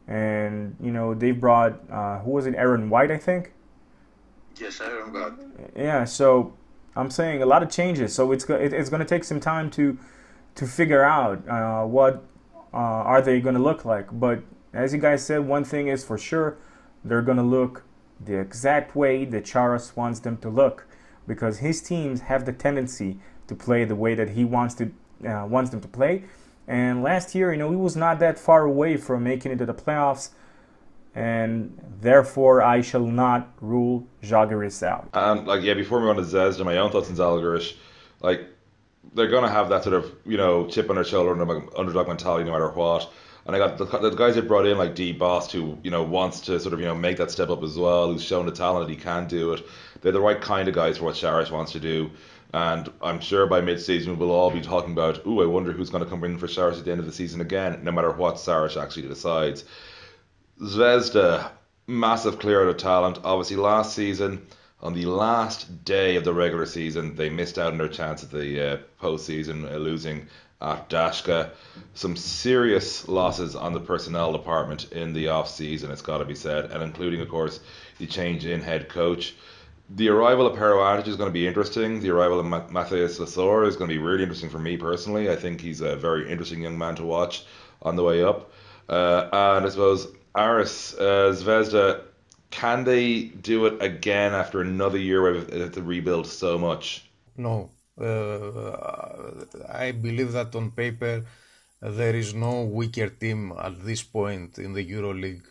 and they brought who was it? Aaron White, I think. Yes, Aaron White. Yeah, so I'm saying a lot of changes. So it's going to take some time to figure out what are they going to look like. But as you guys said, one thing is for sure, they're going to look the exact way that Charas wants them to look, because his teams have the tendency to play the way that he wants them to play. And last year, he was not that far away from making it to the playoffs, and therefore I shall not rule Žalgiris out. And before we go on to Zvezda, my own thoughts on Žalgiris, they're going to have that sort of chip on their shoulder, underdog mentality no matter what. And I got the guys they brought in, like D-Boss, who wants to sort of make that step up as well, who's shown the talent that he can do it. They're the right kind of guys for what Sharas wants to do. And I'm sure by mid-season we'll all be talking about, I wonder who's going to come in for Sharas at the end of the season again, no matter what Sharas actually decides. Zvezda, massive clear out of talent. Obviously last season, on the last day of the regular season, they missed out on their chance at the postseason, losing at Dashka. Some serious losses on the personnel department in the off-season, it's got to be said, and including, of course, the change in head coach. The arrival of Pero Antic is going to be interesting. The arrival of Matheus Lesor is going to be really interesting for me personally. I think he's a very interesting young man to watch on the way up. And I suppose, Aris, Zvezda, can they do it again after another year where they have to rebuild so much? No. I believe that on paper there is no weaker team at this point in the EuroLeague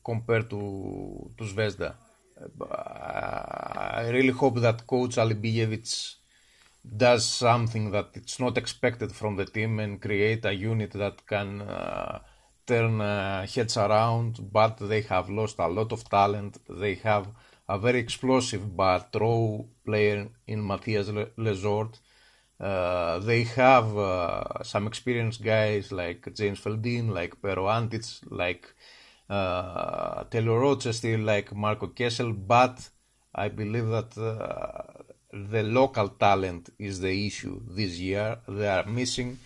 compared to Zvezda. I really hope that coach Alibijevic does something that it's not expected from the team and create a unit that can turn heads around, but they have lost a lot of talent. They have a very explosive but raw player in Matthias Lesort. They have some experienced guys like James Feldin, like Pero Antic, like Taylor Rochester, like Marco Kessel, but I believe that the local talent is the issue this year. They are missing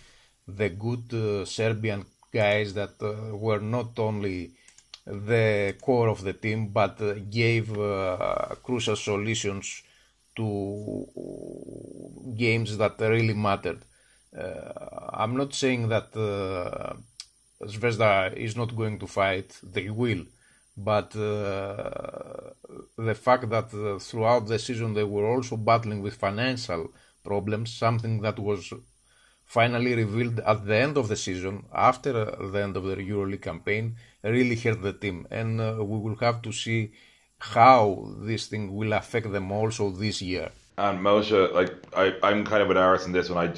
the good Serbian guys that were not only the core of the team, but gave crucial solutions to games that really mattered. I'm not saying that Zvezda is not going to fight, they will. But the fact that throughout the season they were also battling with financial problems, something that was finally revealed at the end of the season, after the end of the EuroLeague campaign, really hurt the team. And we will have to see how this thing will affect them also this year. And Moshe, like I'm kind of with Aris in this one.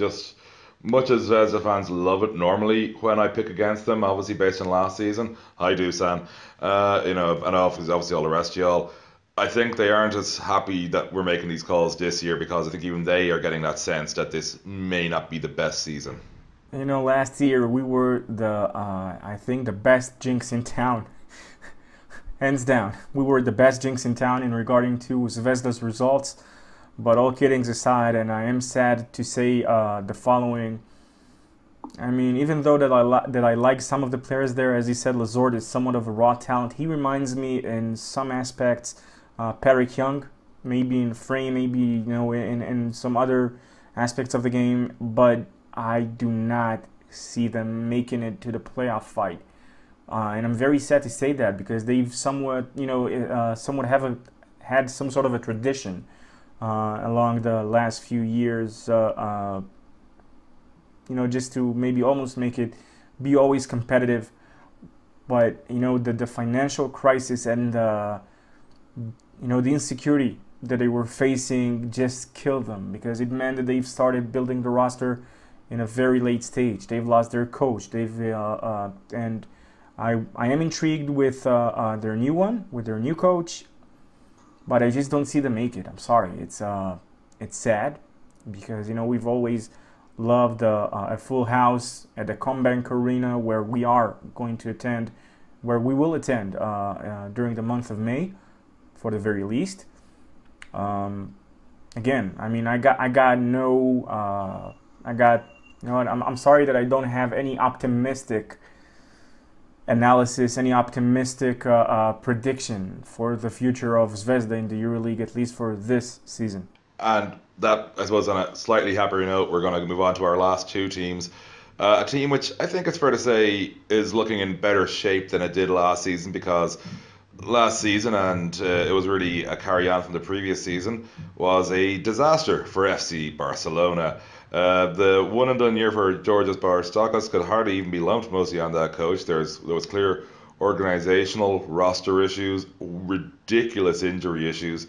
Much as Zvezda fans love it normally when I pick against them, obviously based on last season, I do, Sam. And obviously all the rest of y'all. I think they aren't as happy that we're making these calls this year because I think even they are getting that sense that this may not be the best season. Last year we were I think the best jinx in town. Hands down. We were the best jinx in town in regarding to Zvezda's results. But all kiddings aside, and I am sad to say the following. I mean, even though that I like some of the players there, as he said, Lazord is somewhat of a raw talent. He reminds me in some aspects, Patrick Young, maybe in frame, maybe in some other aspects of the game. But I do not see them making it to the playoff fight, and I'm very sad to say that because they've somewhat had some sort of a tradition. Along the last few years, just to maybe almost make it be always competitive. But, the financial crisis and, the insecurity that they were facing just killed them because it meant that they've started building the roster in a very late stage. They've lost their coach. And I am intrigued with their new coach. But I just don't see them make it. I'm sorry. It's sad because we've always loved a full house at the Combank Arena where we will attend during the month of May, for the very least. Again, I mean, I'm sorry that I don't have any optimistic analysis, any optimistic prediction for the future of Zvezda in the EuroLeague, at least for this season. And that, I suppose, on a slightly happier note, we're going to move on to our last two teams. A team which I think it's fair to say is looking in better shape than it did last season because last season, and it was really a carry-on from the previous season, was a disaster for FC Barcelona. The one and done year for Georgios Baristakis could hardly even be lumped mostly on that coach. There was clear organizational roster issues, ridiculous injury issues,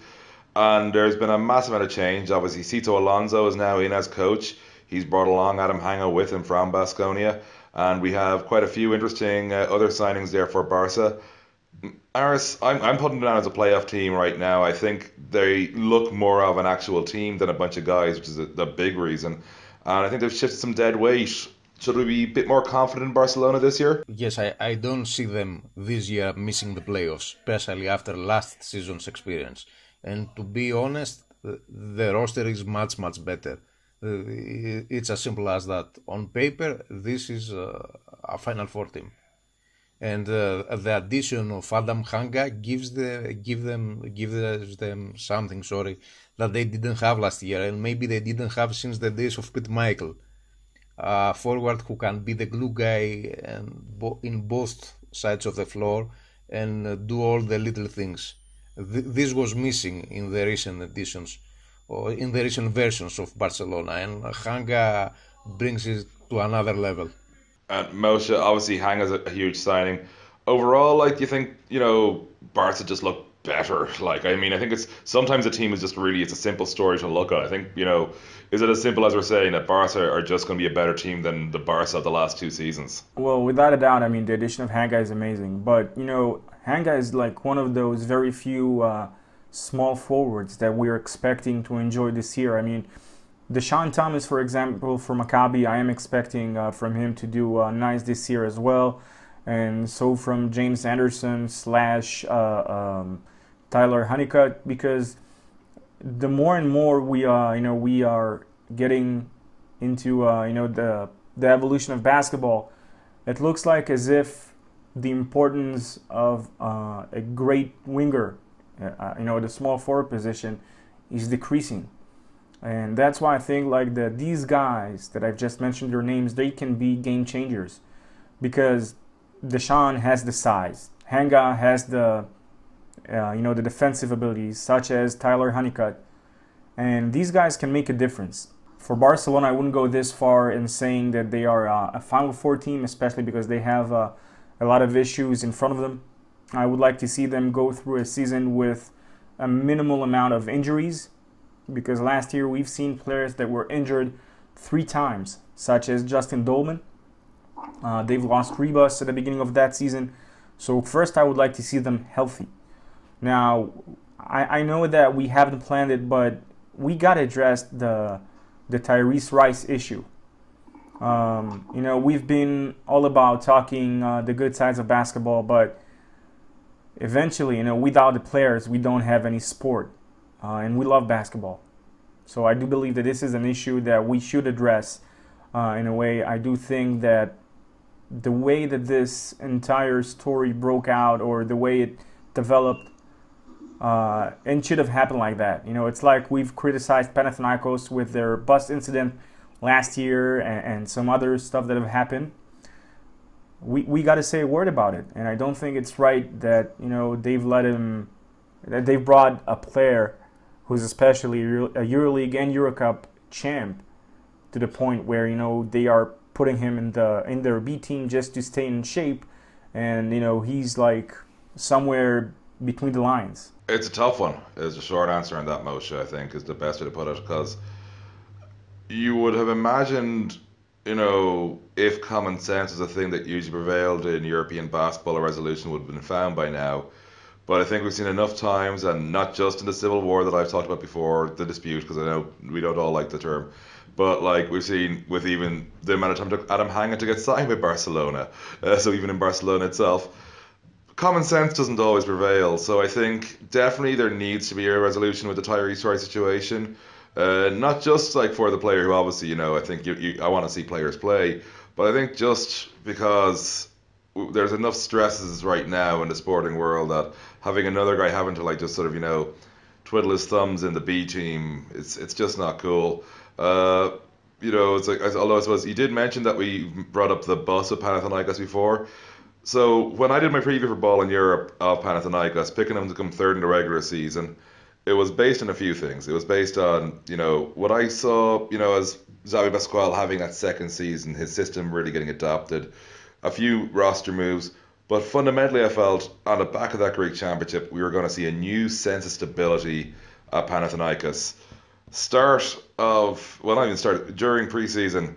and there's been a massive amount of change. Obviously, Sito Alonso is now in as coach. He's brought along Adam Hanga with him from Baskonia, and we have quite a few interesting other signings there for Barca. Aris, I'm putting them down as a playoff team right now. I think they look more of an actual team than a bunch of guys, which is the big reason. And I think they've shifted some dead weight. Should we be a bit more confident in Barcelona this year? Yes, I don't see them this year missing the playoffs, especially after last season's experience. And to be honest, the roster is much, much better. It's as simple as that. On paper, this is a Final Four team. And the addition of Adam Hanga gives them something, that they didn't have last year, and maybe they didn't have since the days of Pete Michael. Forward who can be the glue guy in both sides of the floor and do all the little things. This was missing in the recent editions, or in the recent versions of Barcelona, and Hanga brings it to another level. And Moshe, obviously, Hanga's a huge signing. Overall, do you think, Barca just look better? I think it's sometimes a team is just really, it's a simple story to look at. I think, is it as simple as we're saying that Barca are just going to be a better team than the Barca of the last two seasons? Well, without a doubt, the addition of Hanga is amazing. But, Hanga is one of those very few small forwards that we're expecting to enjoy this year. Deshaun Thomas, for example, for Maccabi, I am expecting from him to do nice this year as well. And so from James Anderson / Tyler Honeycutt, because the more and more we are getting into the evolution of basketball, it looks like as if the importance of a great winger, the small forward position, is decreasing. And that's why I think like these guys that I've just mentioned their names, they can be game changers, because Deshaun has the size, Hanga has the the defensive abilities, such as Tyler Honeycutt, and these guys can make a difference. For Barcelona, I wouldn't go this far in saying that they are a Final Four team, especially because they have a lot of issues in front of them. I would like to see them go through a season with a minimal amount of injuries, because last year we've seen players that were injured 3 times, such as Justin Dolman. They've lost Ribas at the beginning of that season. So first I would like to see them healthy. Now, I know that we haven't planned it, but we got to address the TRice issue. We've been all about talking the good sides of basketball, but eventually, without the players, we don't have any sport. And we love basketball. So I do believe that this is an issue that we should address in a way. I do think that the way that this entire story broke out, or the way it developed, it should have happened like that. It's like we've criticized Panathinaikos with their bus incident last year and some other stuff that have happened. We got to say a word about it. And I don't think it's right that, they've brought a player who's especially a EuroLeague and EuroCup champ to the point where, they are putting him in their B team just to stay in shape, and he's like somewhere between the lines. It's a tough one. Is a short answer on that, Moshe, I think, is the best way to put it, because you would have imagined, if common sense is a thing that usually prevailed in European basketball, a resolution would have been found by now. But I think we've seen enough times, and not just in the Civil War that I've talked about before, the dispute, because I know we don't all like the term, but like we've seen with even the amount of time it took Adam Hanga to get signed by Barcelona, so even in Barcelona itself, common sense doesn't always prevail. So I think definitely there needs to be a resolution with the TRice situation, not just like for the player who obviously, I think I want to see players play, but I think just because there's enough stresses right now in the sporting world that having another guy having to like just sort of twiddle his thumbs in the B team, it's just not cool. It's like, although I suppose you did mention that we brought up the bus of Panathinaikos before. So when I did my preview for Ball in Europe of Panathinaikos, picking them to come third in the regular season, it was based on a few things. It was based on what I saw as Xavi Pascual having that second season, his system really getting adopted, a few roster moves, but fundamentally I felt on the back of that Greek championship we were going to see a new sense of stability at Panathinaikos. During preseason,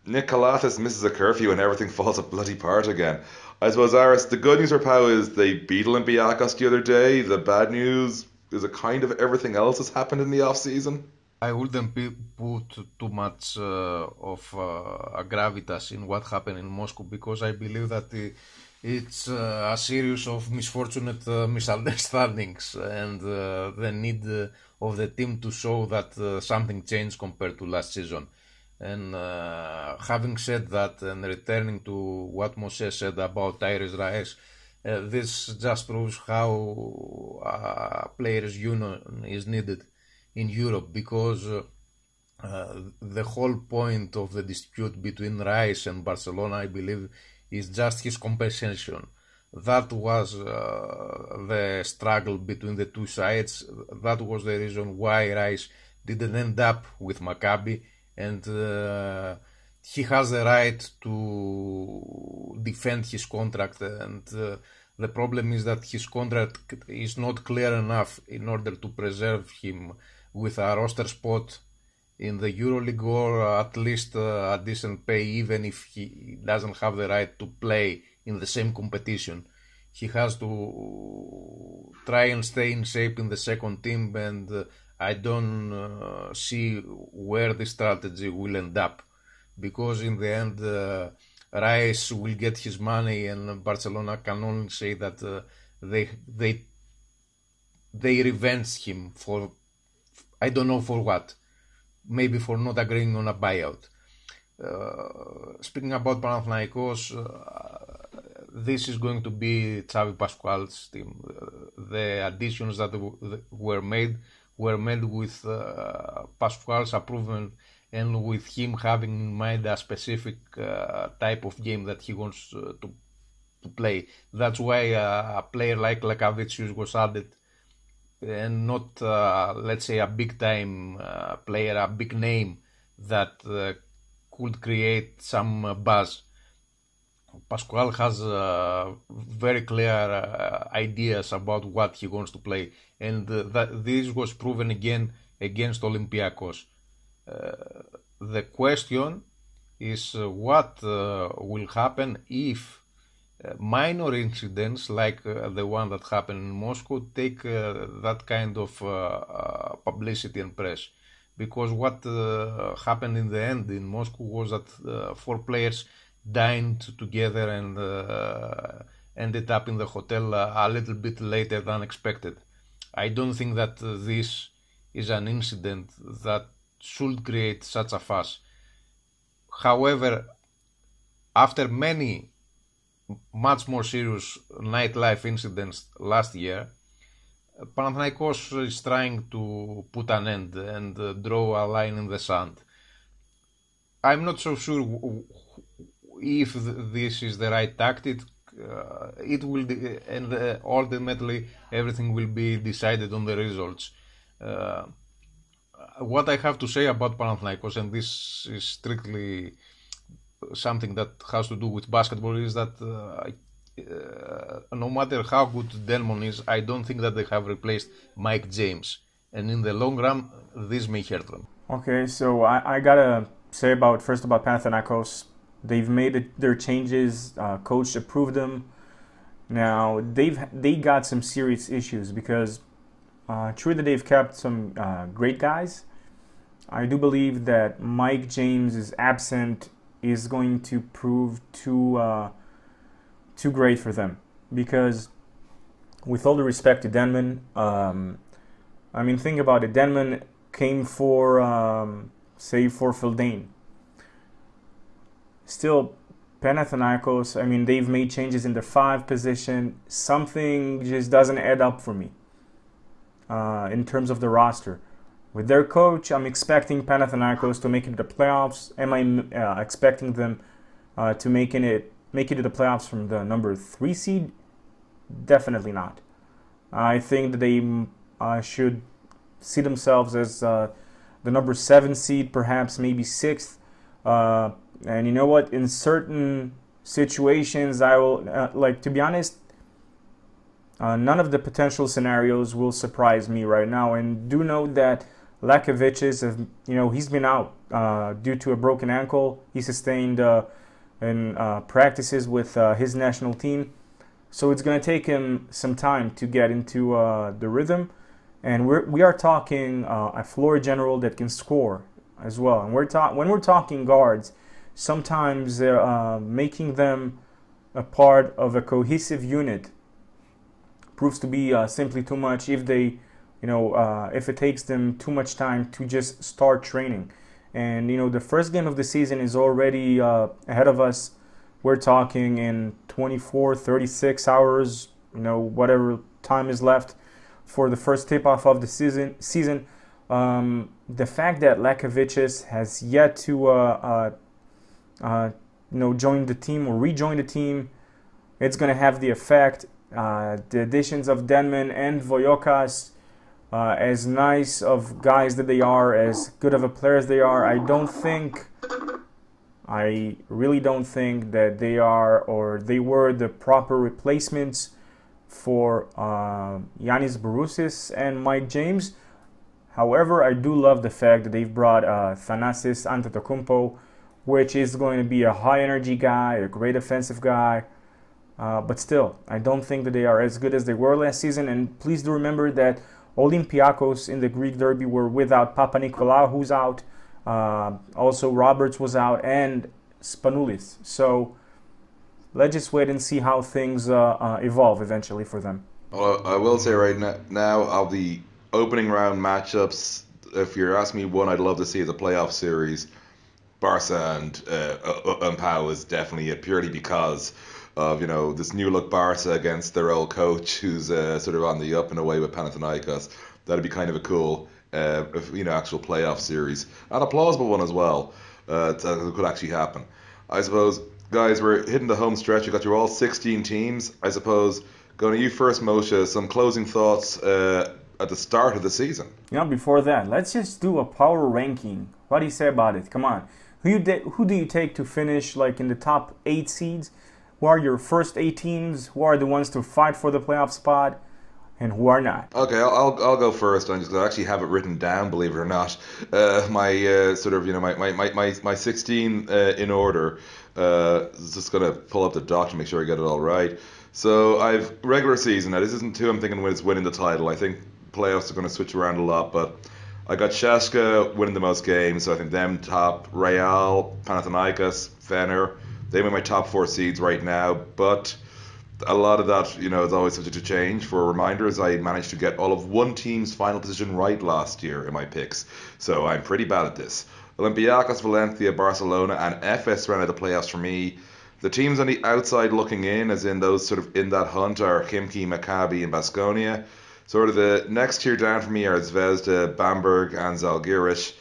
Nick Kalathis misses a curfew and everything falls apart again. I suppose, Aris, the good news for Pau is they beat Olympiacos the other day. The bad news is a kind of everything else has happened in the off-season. I wouldn't put too much of gravitas in what happened in Moscow, because I believe that it's a series of misfortunate misunderstandings and the need of the team to show that something changed compared to last season. And having said that, and returning to what Moshe said about TRice, this just proves how players' union is needed in Europe, because the whole point of the dispute between Rice and Barcelona, I believe, is just his compensation. That was the struggle between the two sides. That was the reason why Rice didn't end up with Maccabi, and he has the right to defend his contract, and the problem is that his contract is not clear enough in order to preserve him with a roster spot in the EuroLeague, or at least a decent pay, even if he doesn't have the right to play in the same competition. He has to try and stay in shape in the second team, and I don't see where the strategy will end up, because in the end Rice will get his money, and Barcelona can only say that they revenge him for, I don't know for what, maybe for not agreeing on a buyout. Speaking about Panathinaikos, this is going to be Xavi Pascual's team. The additions that were made were made with Pascual's approval and with him having in mind a specific type of game that he wants to play. That's why a player like Lekavicius was added, and not, let's say, a big-time player, a big name that could create some buzz. Pascual has very clear ideas about what he wants to play, and this was proven again against Olympiacos. The question is what will happen if minor incidents like the one that happened in Moscow take that kind of publicity and press. Because what happened in the end in Moscow was that 4 players dined together and ended up in the hotel a little bit later than expected. I don't think that this is an incident that should create such a fuss. However, after many much more serious nightlife incidents last year, Panathinaikos is trying to put an end and draw a line in the sand. I'm not so sure if this is the right tactic. It will, and ultimately everything will be decided on the results. What I have to say about Panathinaikos, and this is strictly something that has to do with basketball, is that no matter how good Delmon is, I don't think that they have replaced Mike James, and in the long run this may hurt them. Okay, so I gotta say first about Panathinaikos. They've made their changes. Coach approved them. Now they got some serious issues because true that they've kept some great guys. I do believe that Mike James' absent is going to prove too great for them, because with all the respect to Denman, I mean, think about it. Denman came for Fildane. Still, Panathinaikos, I mean, they've made changes in the 5 position. Something just doesn't add up for me in terms of the roster. With their coach, I'm expecting Panathinaikos to make it to the playoffs. Am I expecting them to make it to the playoffs from the number 3 seed? Definitely not. I think that they should see themselves as the number 7 seed, perhaps maybe 6th. And you know what? In certain situations, I will to be honest. None of the potential scenarios will surprise me right now. And do note that Lekavicius, he's been out due to a broken ankle he sustained in practices with his national team. So it's going to take him some time to get into the rhythm. And we are talking a floor general that can score as well. And when we're talking guards, sometimes making them a part of a cohesive unit proves to be simply too much if they, if it takes them too much time to just start training. And, the first game of the season is already ahead of us. We're talking in 24, 36 hours, whatever time is left for the first tip-off of the season. The fact that Lekavicius has yet to, join the team or rejoin the team, it's going to have the effect. The additions of Denman and Voyokas, as nice of guys that they are, as good of a player as they are, I really don't think that they are or they were the proper replacements for Giannis Broussais and Mike James. However, I do love the fact that they've brought Thanasis Antetokounmpo, which is going to be a high energy guy, a great offensive guy. But still, I don't think that they are as good as they were last season. And please do remember that Olympiacos in the Greek Derby were without Papanikolaou, who's out. Also, Roberts was out, and Spanoulis. So let's just wait and see how things evolve eventually for them. Well, I will say right now, of the opening round matchups, if you're asking me one I'd love to see as a playoff series, Barca and PAO is definitely it, purely because of, you know, this new look Barca against their old coach who's sort of on the up and away with Panathinaikos. That'd be kind of a cool, actual playoff series, and a plausible one as well. That could actually happen. I suppose, guys, we're hitting the home stretch. You got your all 16 teams. I suppose, going to you first, Moshe, some closing thoughts at the start of the season. Before that, let's just do a power ranking. What do you say about it? Come on. Who do you take to finish like in the top 8 seeds? Who are your first 8 teams? Who are the ones to fight for the playoff spot? And who are not? Okay, I'll go first. I actually have it written down, believe it or not. My 16 in order. Just gonna pull up the doc to make sure I get it all right. So I've regular season. Now this isn't who I'm thinking it's winning the title. I think playoffs are going to switch around a lot, but I got CSKA winning the most games, so I think them top. Real, Panathinaikos, Fener, they were my top 4 seeds right now, but a lot of that, is always subject to change. For reminders, I managed to get all of one team's final position right last year in my picks, so I'm pretty bad at this. Olympiacos, Valencia, Barcelona, and FS ran out the playoffs for me. The teams on the outside looking in, as in those sort of in that hunt, are Khimki, Maccabi, and Baskonia. Sort of the next tier down for me are Zvezda, Bamberg, and Zalgiris.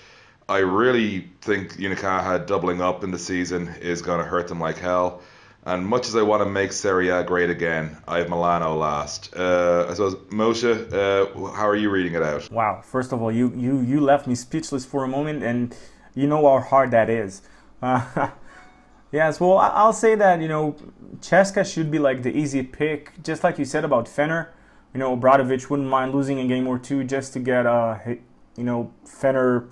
I really think Unicaja doubling up in the season is going to hurt them like hell. And much as I want to make Serie A great again, I have Milano last. I suppose, Moshe, how are you reading it out? Wow, first of all, you left me speechless for a moment, and you know how hard that is. Yes, well, I'll say that, CSKA should be like the easy pick, just like you said about Fener. Obradovic wouldn't mind losing a game or two just to get, Fener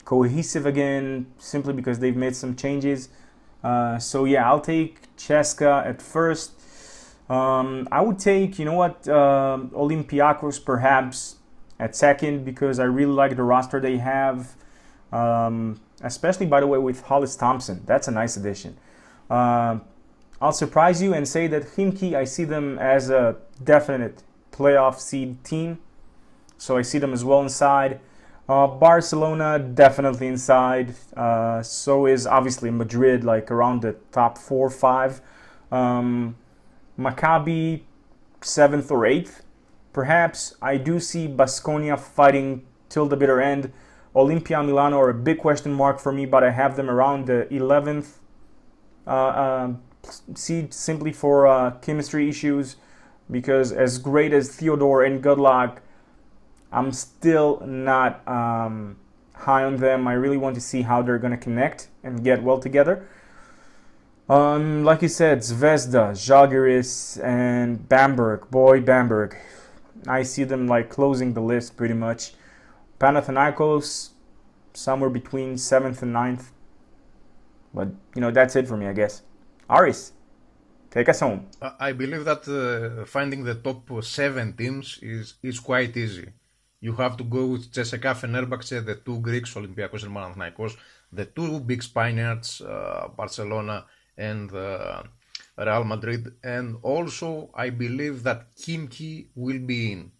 cohesive again, simply because they've made some changes. So, yeah, I'll take CSKA at first. I would take, Olympiacos perhaps at second, because I really like the roster they have. Especially, by the way, with Hollis Thompson. That's a nice addition. I'll surprise you and say that Khimki, I see them as a definite playoff seed team. So I see them as well inside. Barcelona, definitely inside. So is obviously Madrid, like around the top 4 or 5. Maccabi, 7th or 8th. Perhaps I do see Baskonia fighting till the bitter end. Olimpia, Milano are a big question mark for me, but I have them around the 11th seed simply for chemistry issues, because as great as Theodore and Goodluck, I'm still not high on them. I really want to see how they're going to connect and get well together. Like you said, Zvezda, Žalgiris, and Bamberg. Boy, Bamberg. I see them like closing the list pretty much. Panathinaikos, somewhere between 7th and 9th. But, that's it for me, I guess. Aris, take us home. I believe that finding the top 7 teams is quite easy. You have to go with CSKA, Fenerbahce, the 2 Greeks, Olympiacos and Panathinaikos, the 2 big Spaniards, Barcelona and Real Madrid. And also, I believe that Khimki will be in,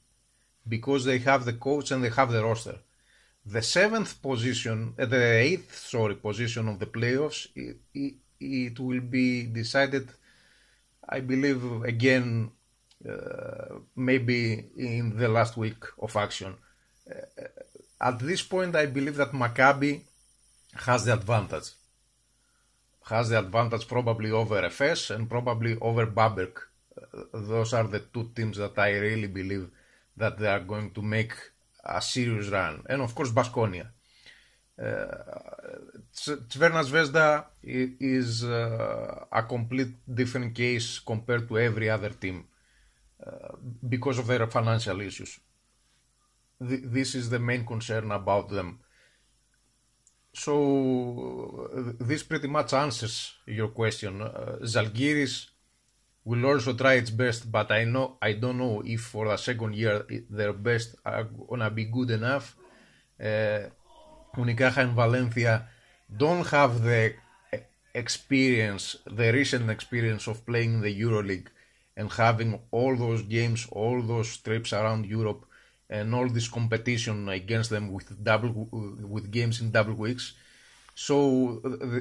because they have the coach and they have the roster. The 8th position of the playoffs, it will be decided, I believe, again, maybe in the last week of action. At this point, I believe that Maccabi has the advantage. Probably over FS and probably over Bamberg. Those are the 2 teams that I really believe that they are going to make a serious run. And of course, Baskonia. Crvena Zvezda is a complete different case compared to every other team because of their financial issues. This is the main concern about them. So this pretty much answers your question. Zalgiris will also try its best, but I don't know if for the second year their best are gonna be good enough. Unicaja and Valencia don't have the recent experience of playing in the EuroLeague and having all those games, all those trips around Europe, and all this competition against them with games in double weeks. So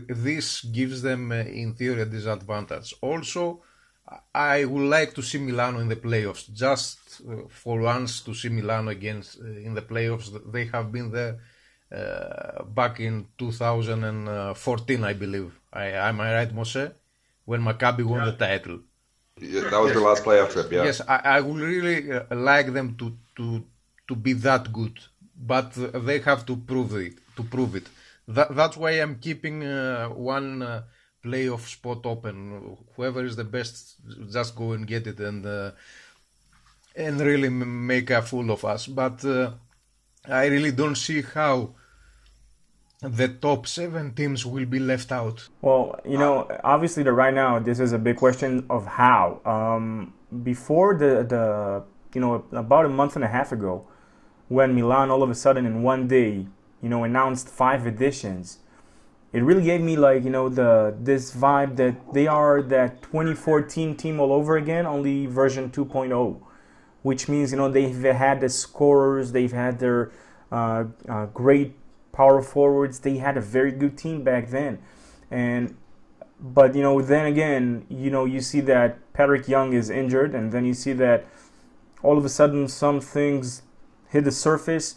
this gives them, in theory, a disadvantage. Also, I would like to see Milano in the playoffs, just for once to see Milano against in the playoffs. They have been there back in 2014, I believe. Am I right, Moshe? When Maccabi won the title. Yeah, that was your last playoff trip, yeah. Yes, I would really like them to be that good, but they have to prove it. That's why I'm keeping one playoff spot open. Whoever is the best, just go and get it and really make a fool of us. But I really don't see how the top 7 teams will be left out. Well, obviously right now this is a big question of how. Before the about a month and a half ago, when Milan all of a sudden in one day, announced 5 editions, it really gave me this vibe that they are that 2014 team all over again, only version 2.0, which means they've had the scorers, they've had their great power forwards, they had a very good team back then, but then again you see that Patrick Young is injured, and then you see that all of a sudden some things hit the surface.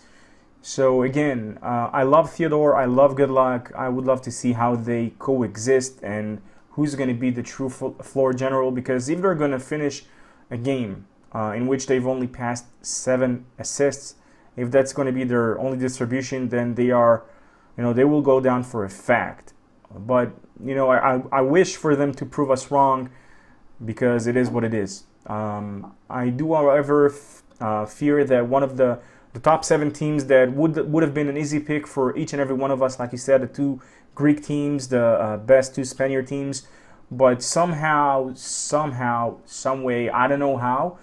So again, I love Theodore, I love Good Luck. I would love to see how they coexist and who's going to be the true floor general, because if they're going to finish a game in which they've only passed 7 assists, if that's going to be their only distribution, then they are, they will go down for a fact. But, I wish for them to prove us wrong, because it is what it is. I do, however, fear that one of the top 7 teams that would have been an easy pick for each and every one of us, like you said, the 2 Greek teams, the best 2 Spaniard teams, but somehow, some way, I don't know how,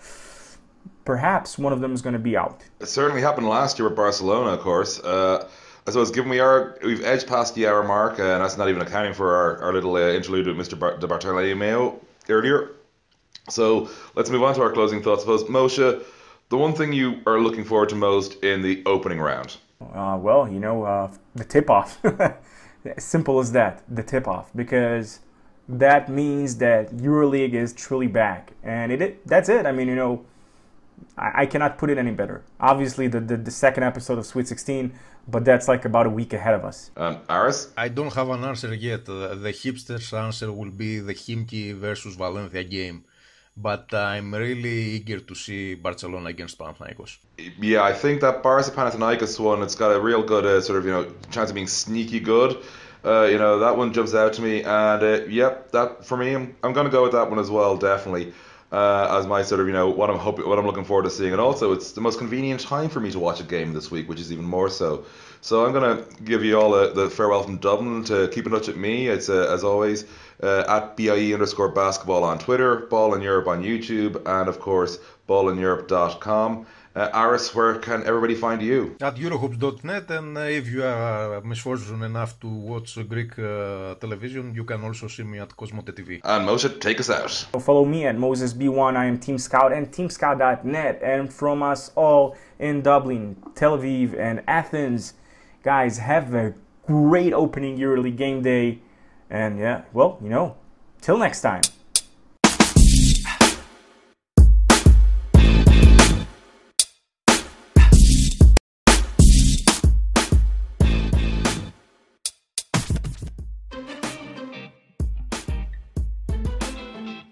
perhaps one of them is going to be out. It certainly happened last year with Barcelona, of course. I suppose given we've edged past the hour mark, and that's not even accounting for our little interlude with Mr. De Bartolomeo earlier. So let's move on to our closing thoughts. I suppose, Moshe, the one thing you are looking forward to most in the opening round? The tip-off. Simple as that, the tip-off. Because that means that EuroLeague is truly back. And that's it. I mean, I cannot put it any better. Obviously, the second episode of Sweet 16, but that's about a week ahead of us. Aris? I don't have an answer yet. The hipsters' answer will be the Khimki versus Valencia game. But I'm really eager to see Barcelona against Panathinaikos. Yeah, I think that Barca Panathinaikos one, it's got a real good chance of being sneaky good. That one jumps out to me, and that for me, I'm going to go with that one as well, definitely. As my what I'm looking forward to seeing, and also it's the most convenient time for me to watch a game this week, which is even more so. So I'm going to give you all the farewell from Dublin. To keep in touch with me, it's as always at BIE_basketball on Twitter, Ball in Europe on YouTube, and of course ballineurope.com. Aris, where can everybody find you? At Eurohoops.net, and if you are misfortunate enough to watch Greek television, you can also see me at Cosmote TV. And Moshe, take us out. Follow me at MosesB1. I am Team Scout and TeamScout.net. And from us all in Dublin, Tel Aviv, and Athens, guys, have a great opening EuroLeague game day. And till next time.